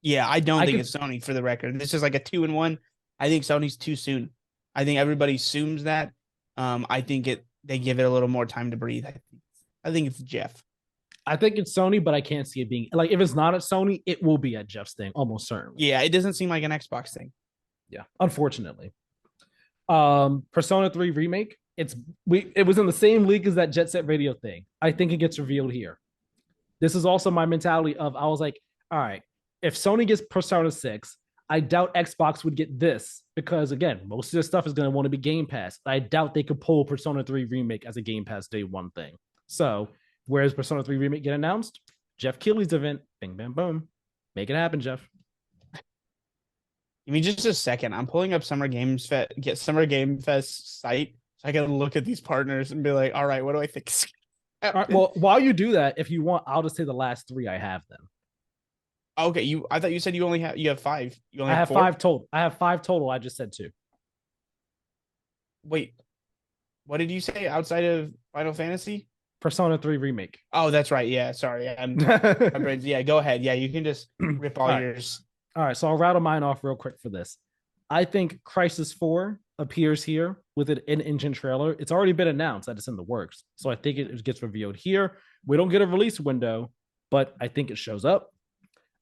Yeah, I don't think it's Sony, for the record. This is like a 2-in-1. I think Sony's too soon. I think everybody assumes that. I think they give it a little more time to breathe. I think it's Geoff. I think it's Sony, but I can't see it being like, if it's not at Sony, it will be at Jeff's thing, almost certainly. Yeah, it doesn't seem like an Xbox thing. Yeah, unfortunately. Persona 3 remake. It was in the same league as that Jet Set Radio thing. I think it gets revealed here. This is also my mentality of, I was like, all right, if Sony gets Persona 6, I doubt Xbox would get this because, again, most of this stuff is going to want to be Game Pass. I doubt they could pull Persona 3 remake as a Game Pass day one thing. So Whereas Persona 3 Remake get announced, Geoff Keighley's event, bing, bam, boom. Make it happen, Geoff. Give me just a second. I'm pulling up Summer Game Fest site so I can look at these partners and be like, all right, what do I think? All right, well, while you do that, if you want, I'll just say the last 3 I have then. Okay, I thought you said you have 5. You only I have 4? 5 total. I have 5 total. I just said 2. Wait, what did you say outside of Final Fantasy? Persona 3 Remake. Oh, that's right. Yeah, sorry. Yeah, go ahead. Yeah, you can just rip all yours. All right, so I'll rattle mine off real quick for this. I think Crisis 4 appears here with an in-engine trailer. It's already been announced that it's in the works. So I think it gets revealed here. We don't get a release window, but I think it shows up.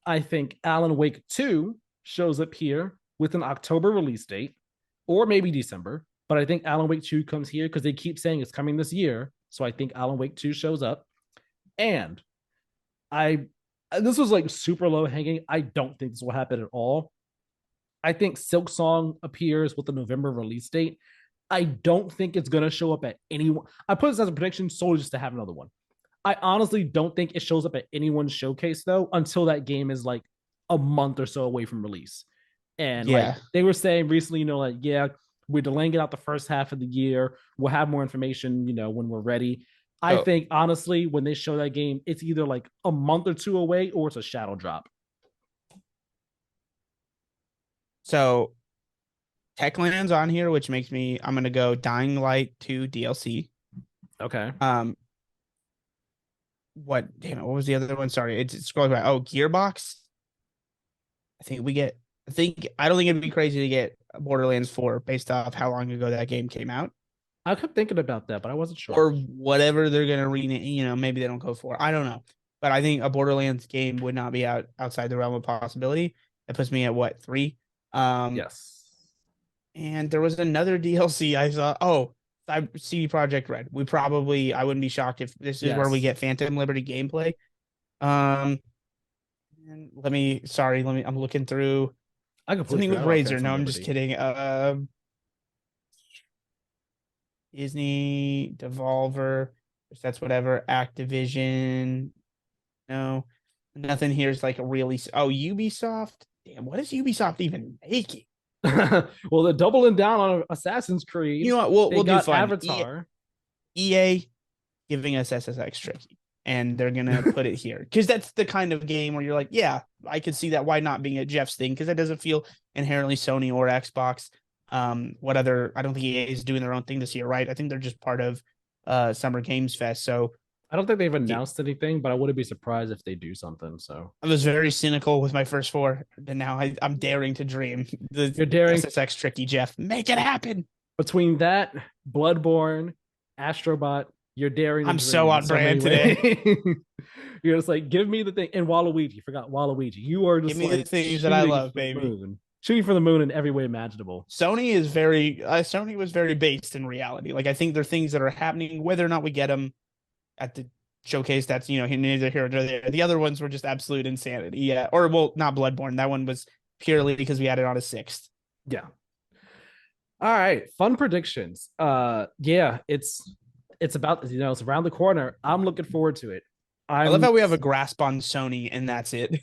I think Alan Wake 2 shows up here with an October release date, or maybe December. But I think Alan Wake 2 comes here because they keep saying it's coming this year. So I think Alan Wake 2 shows up. And this was like super low hanging. I don't think this will happen at all. I think Silk Song appears with the November release date. I don't think it's going to show up at anyone. I put this as a prediction solely just to have another one. I honestly don't think it shows up at anyone's showcase though until that game is like a month or so away from release. And like they were saying recently, like, yeah, we're delaying it out the first half of the year. We'll have more information, when we're ready. I think honestly, when they show that game, it's either like a month or 2 away or it's a shadow drop. So Techland's on here, which makes me, I'm going to go Dying Light 2 DLC. Okay. What was the other one? Sorry, it's scrolling by. Oh, Gearbox. I don't think it'd be crazy to get Borderlands 4 based off how long ago that game came out. I kept thinking about that, but I wasn't sure. Or whatever they're going to rename, maybe they don't go for. I don't know. But I think a Borderlands game would not be outside the realm of possibility. That puts me at what, 3? Yes. And there was another DLC I saw. Oh, CD Projekt Red. I wouldn't be shocked if this is where we get Phantom Liberty gameplay. And I'm looking through. I completely something with Razor. No, I'm just kidding. Disney, Devolver, that's whatever. Activision. No, nothing here is like a really. Oh, Ubisoft. Damn, what is Ubisoft even making? Well, they're doubling down on Assassin's Creed. You know what? We'll do fun. Avatar. EA giving us SSX Tricky, and they're gonna put it here because that's the kind of game where you're like, yeah, I could see that. Why not being a Jeff's thing? Because that doesn't feel inherently Sony or Xbox. I don't think EA is doing their own thing this year, right? I think they're just part of Summer Games Fest. So I don't think they've announced anything, but I wouldn't be surprised if they do something. So I was very cynical with my first 4, and now I'm daring to dream. You're daring SSX Tricky, Jeff. Make it happen. Between that, Bloodborne, Astrobot, you're daring. I'm so on brand today. You're just like, give me the thing. And Waluigi, forgot Waluigi. You are just give me the things that I love, baby. Shooting for the moon in every way imaginable. Sony was very based in reality. Like, I think there are things that are happening, whether or not we get them at the showcase. That's, neither here nor there. The other ones were just absolute insanity. Yeah. Or, well, not Bloodborne. That one was purely because we had it on a 6th. Yeah. All right. Fun predictions. Yeah, it's about, it's around the corner. I'm looking forward to it. I love how we have a grasp on Sony and that's it.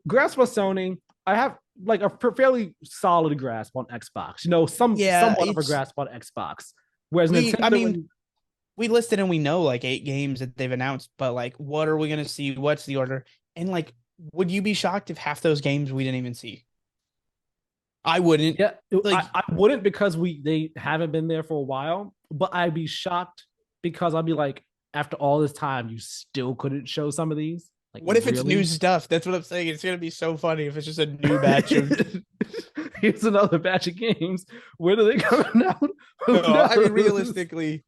Grasp on Sony. I have like a fairly solid grasp on Xbox. Somewhat of a grasp on Xbox. Whereas Nintendo, we listed and we know like 8 games that they've announced, but like, what are we going to see? What's the order? And like, would you be shocked if half those games we didn't even see? I wouldn't. Yeah, I wouldn't because they haven't been there for a while. But I'd be shocked because I'd be like, after all this time, you still couldn't show some of these. Like, what if it's new stuff? That's what I'm saying. It's gonna be so funny if it's just a new batch of. Here's another batch of games. Where do they come out? No, I mean, realistically,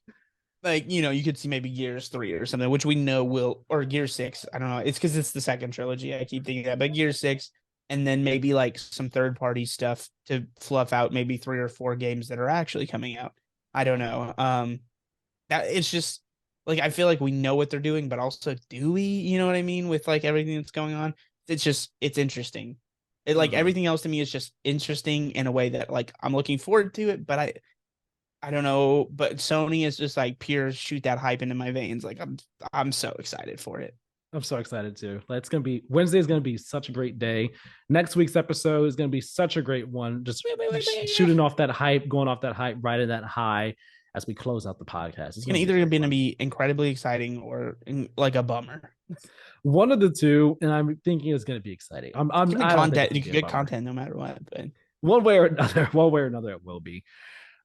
like, you could see maybe Gears 3 or something, which we know or Gears 6. I don't know. It's because it's the second trilogy. I keep thinking that, but Gears 6, and then maybe like some third-party stuff to fluff out maybe 3 or 4 games that are actually coming out. I don't know. That it's just. Like, I feel like we know what they're doing, but also do we? You know what I mean? With like everything that's going on, it's interesting. Everything else to me is just interesting in a way that like I'm looking forward to it, but I don't know, but Sony is just like pure shoot that hype into my veins. Like I'm so excited for it. I'm so excited too. It's gonna be Wednesday is gonna be such a great day. Next week's episode is gonna be such a great one. Just shooting off that hype, going off that hype, riding that high as we close out the podcast. It's gonna either be incredibly exciting or like a bummer. One of the two, and I'm thinking it's gonna be exciting. You can get content no matter what, but one way or another, it will be.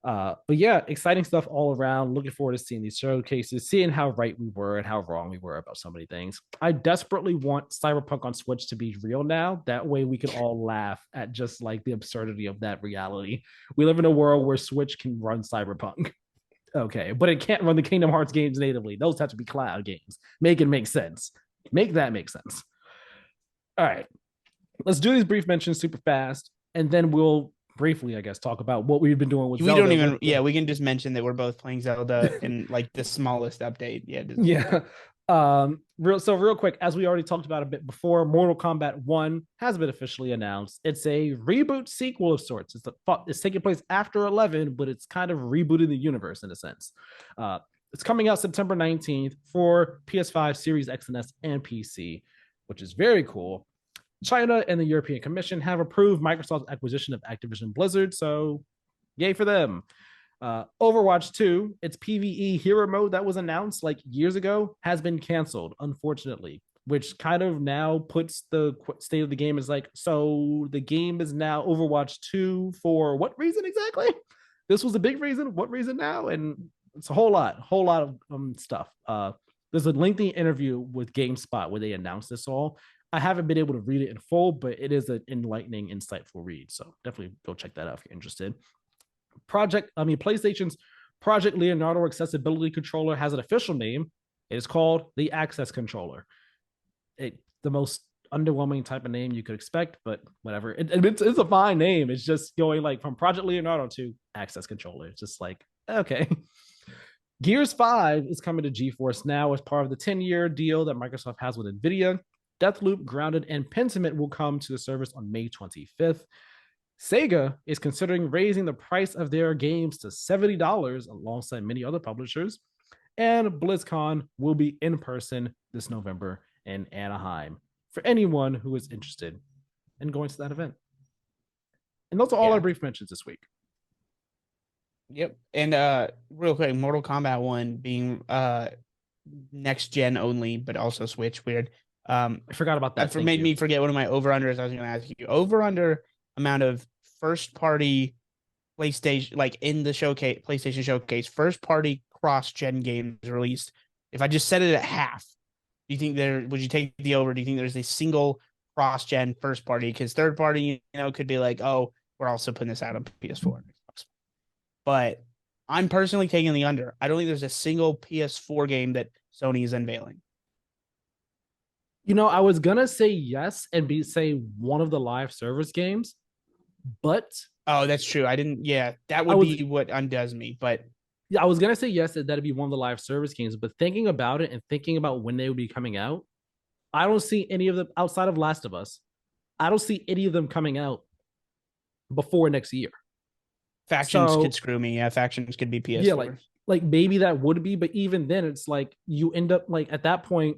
But yeah, exciting stuff all around. Looking forward to seeing these showcases, seeing how right we were and how wrong we were about so many things. I desperately want Cyberpunk on Switch to be real now. That way we can all laugh at just like the absurdity of that reality. We live in a world where Switch can run Cyberpunk. Okay, but it can't run the Kingdom Hearts games natively. Those have to be cloud games. Make it make sense. Make that make sense. All right. Let's do these brief mentions super fast, and then we'll briefly, I guess, talk about what we've been doing with Zelda. We can just mention that we're both playing Zelda in like the smallest update. Yeah. Real quick, as we already talked about a bit before, Mortal Kombat 1 has been officially announced. It's a reboot sequel of sorts. It's taking place after 11, but it's kind of rebooting the universe in a sense. It's coming out September 19th for PS5, Series X and S, and PC, which is very cool. China and the European Commission have approved Microsoft's acquisition of Activision Blizzard, so yay for them. Overwatch 2, its PvE hero mode that was announced like years ago, has been canceled, unfortunately, which kind of now puts the state of the game as like, so the game is now Overwatch 2 for what reason exactly? This was a big reason. What reason now? And it's a whole lot of stuff. There's a lengthy interview with GameSpot where they announced this all. I haven't been able to read it in full, but it is an enlightening, insightful read. So definitely go check that out if you're interested. PlayStation's Project Leonardo accessibility controller has an official name. It is called the Access Controller. The most underwhelming type of name you could expect, but whatever. It's a fine name. It's just going like from Project Leonardo to Access Controller. It's just like, okay. Gears 5 is coming to GeForce Now as part of the 10-year deal that Microsoft has with NVIDIA. Deathloop, Grounded, and Pentiment will come to the service on May 25th. Sega is considering raising the price of their games to $70 alongside many other publishers. And BlizzCon will be in person this November in Anaheim for anyone who is interested in going to that event. And those are all our brief mentions this week. Yep. And real quick, Mortal Kombat 1 being next gen only, but also Switch. Weird. I forgot about that. That made me forget one of my over-unders. I was going to ask you. Over-under amount of first-party PlayStation, like in the showcase, PlayStation Showcase, first-party cross-gen games released. If I just set it at half, do you think would you take the over? Do you think there's a single cross-gen first-party? Because third-party, could be like, oh, we're also putting this out on PS4. But I'm personally taking the under. I don't think there's a single PS4 game that Sony is unveiling. I was gonna say yes and say one of the live service games, but that's true. I didn't. Yeah, that would be what undoes me. But yeah, I was gonna say yes, that'd be one of the live service games. But thinking about it and thinking about when they would be coming out, I don't see any of them outside of Last of Us. I don't see any of them coming out before next year. Factions could screw me. Yeah, factions could be PS4. Yeah, like maybe that would be, but even then, it's like you end up like at that point.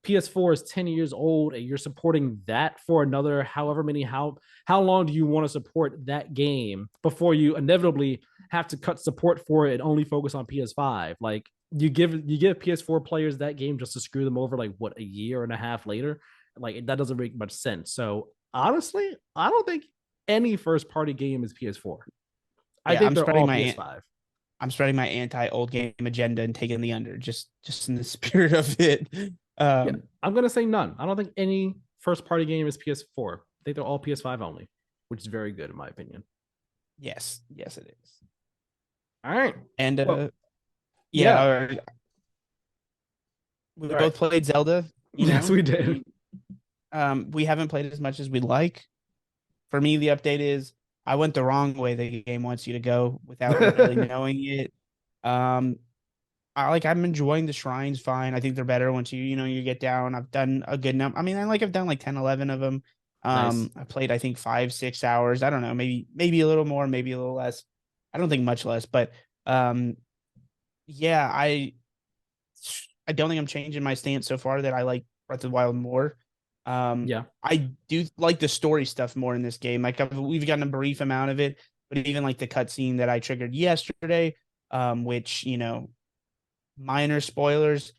PS4 is 10 years old and you're supporting that for another however many how long do you want to support that game before you inevitably have to cut support for it and only focus on PS5? Like you give PS4 players that game just to screw them over like what, a year and a half later? Like that doesn't make much sense. So honestly, I don't think any first party game is PS4. I think they're all PS5. I'm spreading my anti-old game agenda and taking the under just in the spirit of it. I'm gonna say none. I don't think any first party game is PS4. I think they're all PS5 only, which is very good in my opinion. Yes, it is. All right. And we both played Zelda. Yes, we did. We haven't played as much as we'd like. For me, the update is I went the wrong way the game wants you to go without really knowing it. I'm enjoying the shrines fine. I think they're better once you get down. I've done a good number. I mean, I've done like 10, 11 of them. Nice. I played, I think 5-6 hours. I don't know, maybe a little more, maybe a little less. I don't think much less, but um, yeah, I don't think I'm changing my stance so far that I like Breath of the Wild more. Yeah. I do like the story stuff more in this game. Like we've gotten a brief amount of it, but even like the cutscene that I triggered yesterday, which minor spoilers.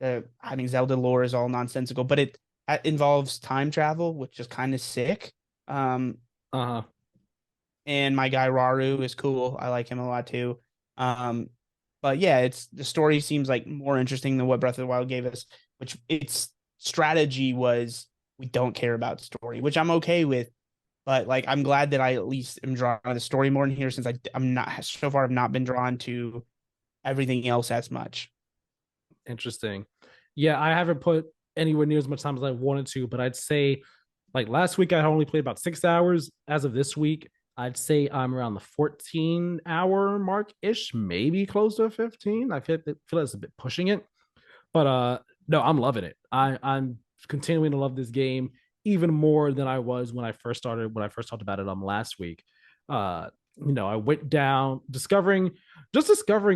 I mean, Zelda lore is all nonsensical, but it involves time travel, which is kind of sick. Uh-huh. And my guy Raru is cool. I like him a lot too. Um, but yeah, it's the story seems like more interesting than what Breath of the Wild gave us, which its strategy was we don't care about story, which I'm okay with. But like, I'm glad that I at least am drawn to the story more in here since I'm not so far. I've not been drawn to everything else as much. Interesting. Yeah, I haven't put anywhere near as much time as I wanted to, but I'd say like last week I only played about 6 hours. As of this week, I'd say I'm around the 14-hour mark ish, maybe close to 15. I feel it's a bit pushing it, but no, I'm loving it. I'm continuing to love this game even more than I was when I first started when I first talked about it last week. I went down discovering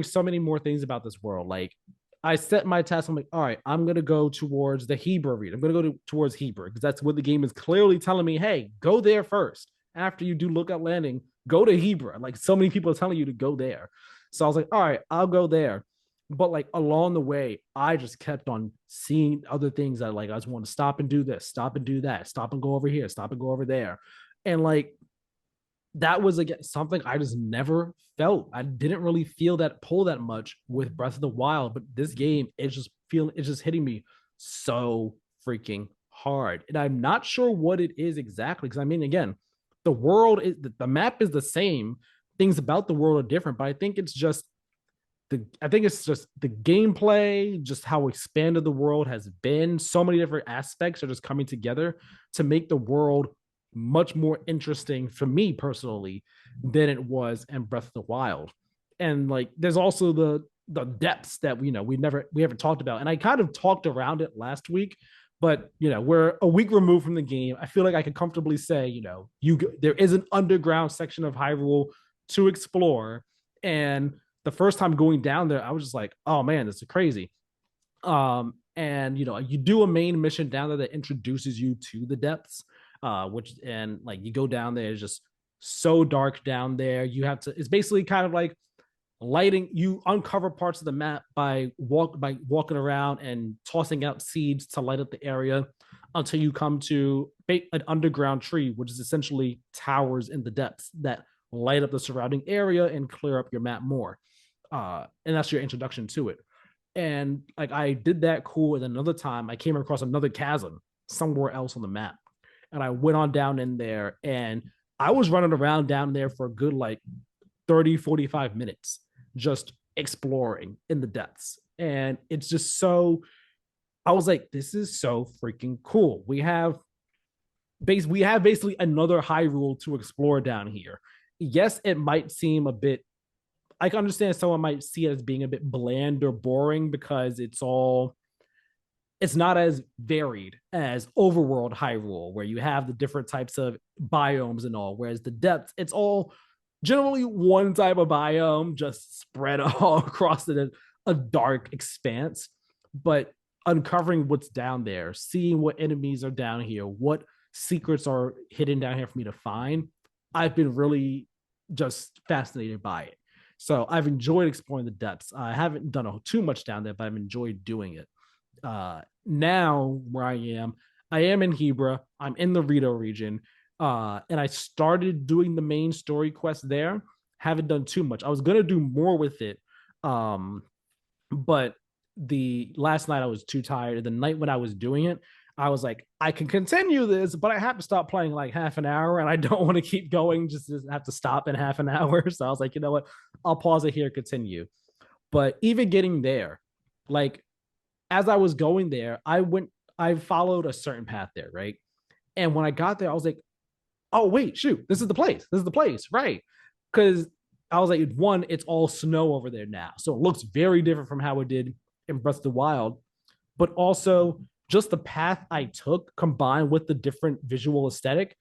so many more things about this world. Like I set my task. I'm like, all right, I'm gonna go towards the Hebrew region. I'm gonna go towards Hebrew because that's what the game is clearly telling me. Hey, go there first. After you do lookout landing, go to Hebrew. Like so many people are telling you to go there. So I was like, all right, I'll go there. But like along the way, I just kept on seeing other things that like I just want to stop and do this, stop and do that, stop and go over here, stop and go over there. And like that was again something I just never felt. I didn't really feel that pull that much with Breath of the Wild, but this game it's just hitting me so freaking hard. And I'm not sure what it is exactly. Because I mean, again, the map is the same. Things about the world are different, but I think it's just the gameplay, just how expanded the world has been. So many different aspects are just coming together to make the world much more interesting for me personally than it was in Breath of the Wild. And like there's also the depths that we haven't talked about. And I kind of talked around it last week, but we're a week removed from the game. I feel like I could comfortably say, there is an underground section of Hyrule to explore. And the first time going down there, I was just like, oh man, this is crazy. And you do a main mission down there that introduces you to the depths, which and like you go down there, it's just so dark down there. It's basically kind of like lighting. You uncover parts of the map by walking around and tossing out seeds to light up the area until you come to an underground tree, which is essentially towers in the depths that light up the surrounding area and clear up your map more. And that's your introduction to it. And like I did that cool. And another time I came across another chasm somewhere else on the map. And I went on down in there and I was running around down there for a good like 30, 45 minutes, just exploring in the depths. And it's just I was like, this is so freaking cool. We have basically another Hyrule to explore down here. Yes, it might seem a bit I can understand someone might see it as being a bit bland or boring because it's not as varied as overworld Hyrule, where you have the different types of biomes and all. Whereas the depths, it's all generally one type of biome just spread all across a dark expanse. But uncovering what's down there, seeing what enemies are down here, what secrets are hidden down here for me to find, I've been really just fascinated by it. So I've enjoyed exploring the depths. I haven't done too much down there, but I've enjoyed doing it. Now where I am in Hebra. I'm in the Rito region, and I started doing the main story quest there. Haven't done too much. I was gonna do more with it, but the last night I was too tired. The night when I was doing it, I was like, I can continue this, but I have to stop playing like half an hour, and I don't want to keep going. Just have to stop in half an hour. So I was like, you know what? I'll pause it here, continue. But even getting there, like as I was going there, I followed a certain path there, right? And when I got there, I was like, oh wait, shoot, this is the place. This is the place, right? Because I was like, one, it's all snow over there now, so it looks very different from how it did in Breath of the Wild. But also, just the path I took combined with the different visual aesthetic,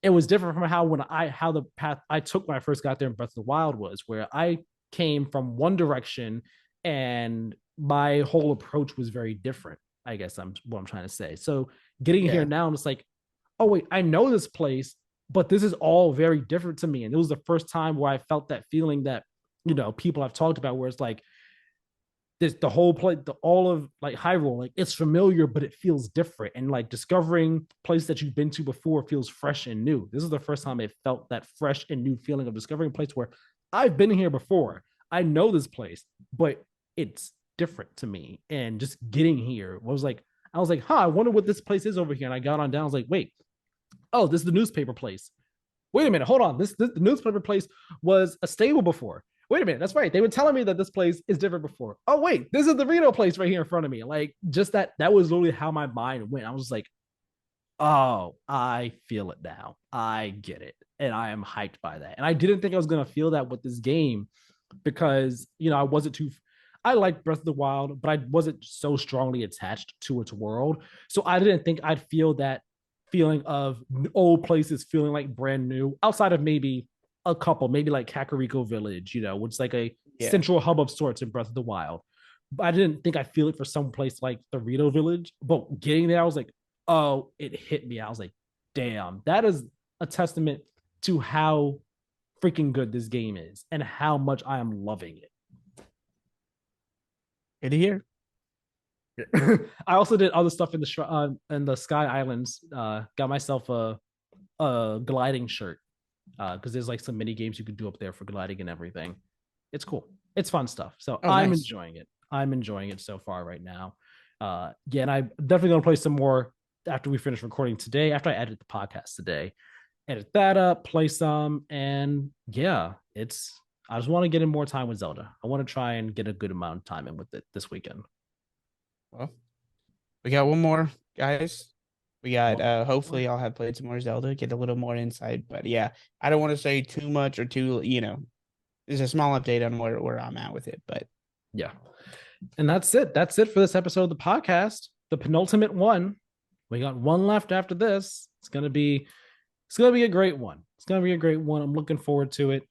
it was different from how the path I took when I first got there in Breath of the Wild was, where I came from one direction and my whole approach was very different. I guess I'm what I'm trying to say. So getting here now, I'm just like, oh wait, I know this place, but this is all very different to me. And it was the first time where I felt that feeling that, people I've talked about, where it's like this the whole place, all of like Hyrule, like it's familiar, but it feels different. And like discovering places that you've been to before feels fresh and new. This is the first time I felt that fresh and new feeling of discovering a place where I've been here before. I know this place, but it's different to me. And just getting here I was like, I wonder what this place is over here. And I got on down. I was like, wait, oh, this is the newspaper place. Wait a minute, hold on. The newspaper place was a stable before. Wait a minute, that's right. They were telling me that this place is different before. Oh, wait, this is the Reno place right here in front of me. Like, just that was literally how my mind went. I was like, oh, I feel it now. I get it. And I am hyped by that. And I didn't think I was going to feel that with this game because, I liked Breath of the Wild, but I wasn't so strongly attached to its world. So I didn't think I'd feel that feeling of old places feeling like brand new outside of maybe a couple, maybe like Kakariko Village, which is like a central hub of sorts in Breath of the Wild. But I didn't think I'd feel it for some place like the Rito Village. But getting there, I was like, oh, it hit me. I was like, damn, that is a testament to how freaking good this game is and how much I am loving it. Good to hear. I also did other stuff in the Sky Islands. Got myself a gliding shirt because there's like some mini games you could do up there for gliding and everything. It's cool. It's fun stuff. So I'm enjoying it. I'm enjoying it so far right now. And I'm definitely gonna play some more after we finish recording today. After I edit the podcast today, edit that up, play some, and I just want to get in more time with Zelda. I want to try and get a good amount of time in with it this weekend. Well, we got one more, guys. We got hopefully I'll have played some more Zelda, get a little more insight. But yeah, I don't want to say too much or too, there's a small update on where I'm at with it. But yeah. And that's it. That's it for this episode of the podcast. The penultimate one. We got one left after this. It's gonna be a great one. It's gonna be a great one. I'm looking forward to it.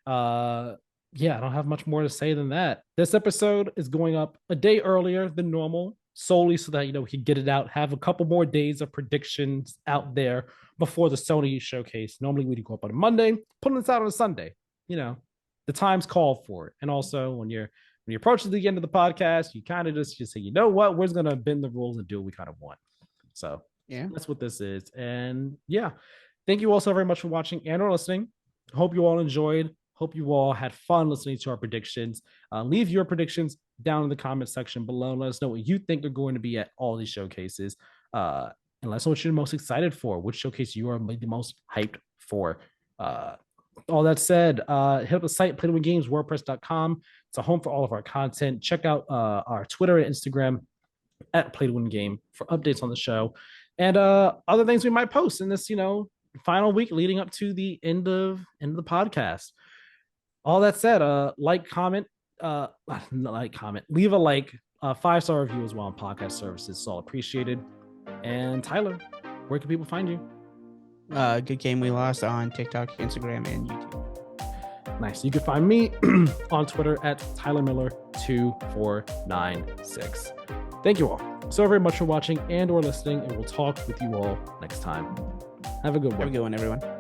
I don't have much more to say than that. This episode is going up a day earlier than normal, solely so that we can get it out, have a couple more days of predictions out there before the Sony showcase. Normally we'd go up on a Monday, putting this out on a Sunday. The time's called for it. And also when you approach the end of the podcast, you kind of just say, you know what, we're gonna bend the rules and do what we kind of want. So that's what this is. And thank you all so very much for watching and or listening. Hope you all enjoyed. Hope you all had fun listening to our predictions. Leave your predictions down in the comment section below. Let us know what you think are going to be at all these showcases. And let us know what you're most excited for, which showcase you are the most hyped for. All that said, hit up the site, playtowingameswordpress.com. It's a home for all of our content. Check out our Twitter and Instagram at playtowingame for updates on the show and other things we might post in this, final week leading up to the end of the podcast. All that said, leave a 5-star review as well on podcast services. So all appreciated. And Tyler, where can people find you? Good Game We Lost on TikTok, Instagram, and YouTube. Nice. You can find me on Twitter at TylerMiller2496. Thank you all so very much for watching and or listening, and we'll talk with you all next time. Have a good one. Have a good one, everyone.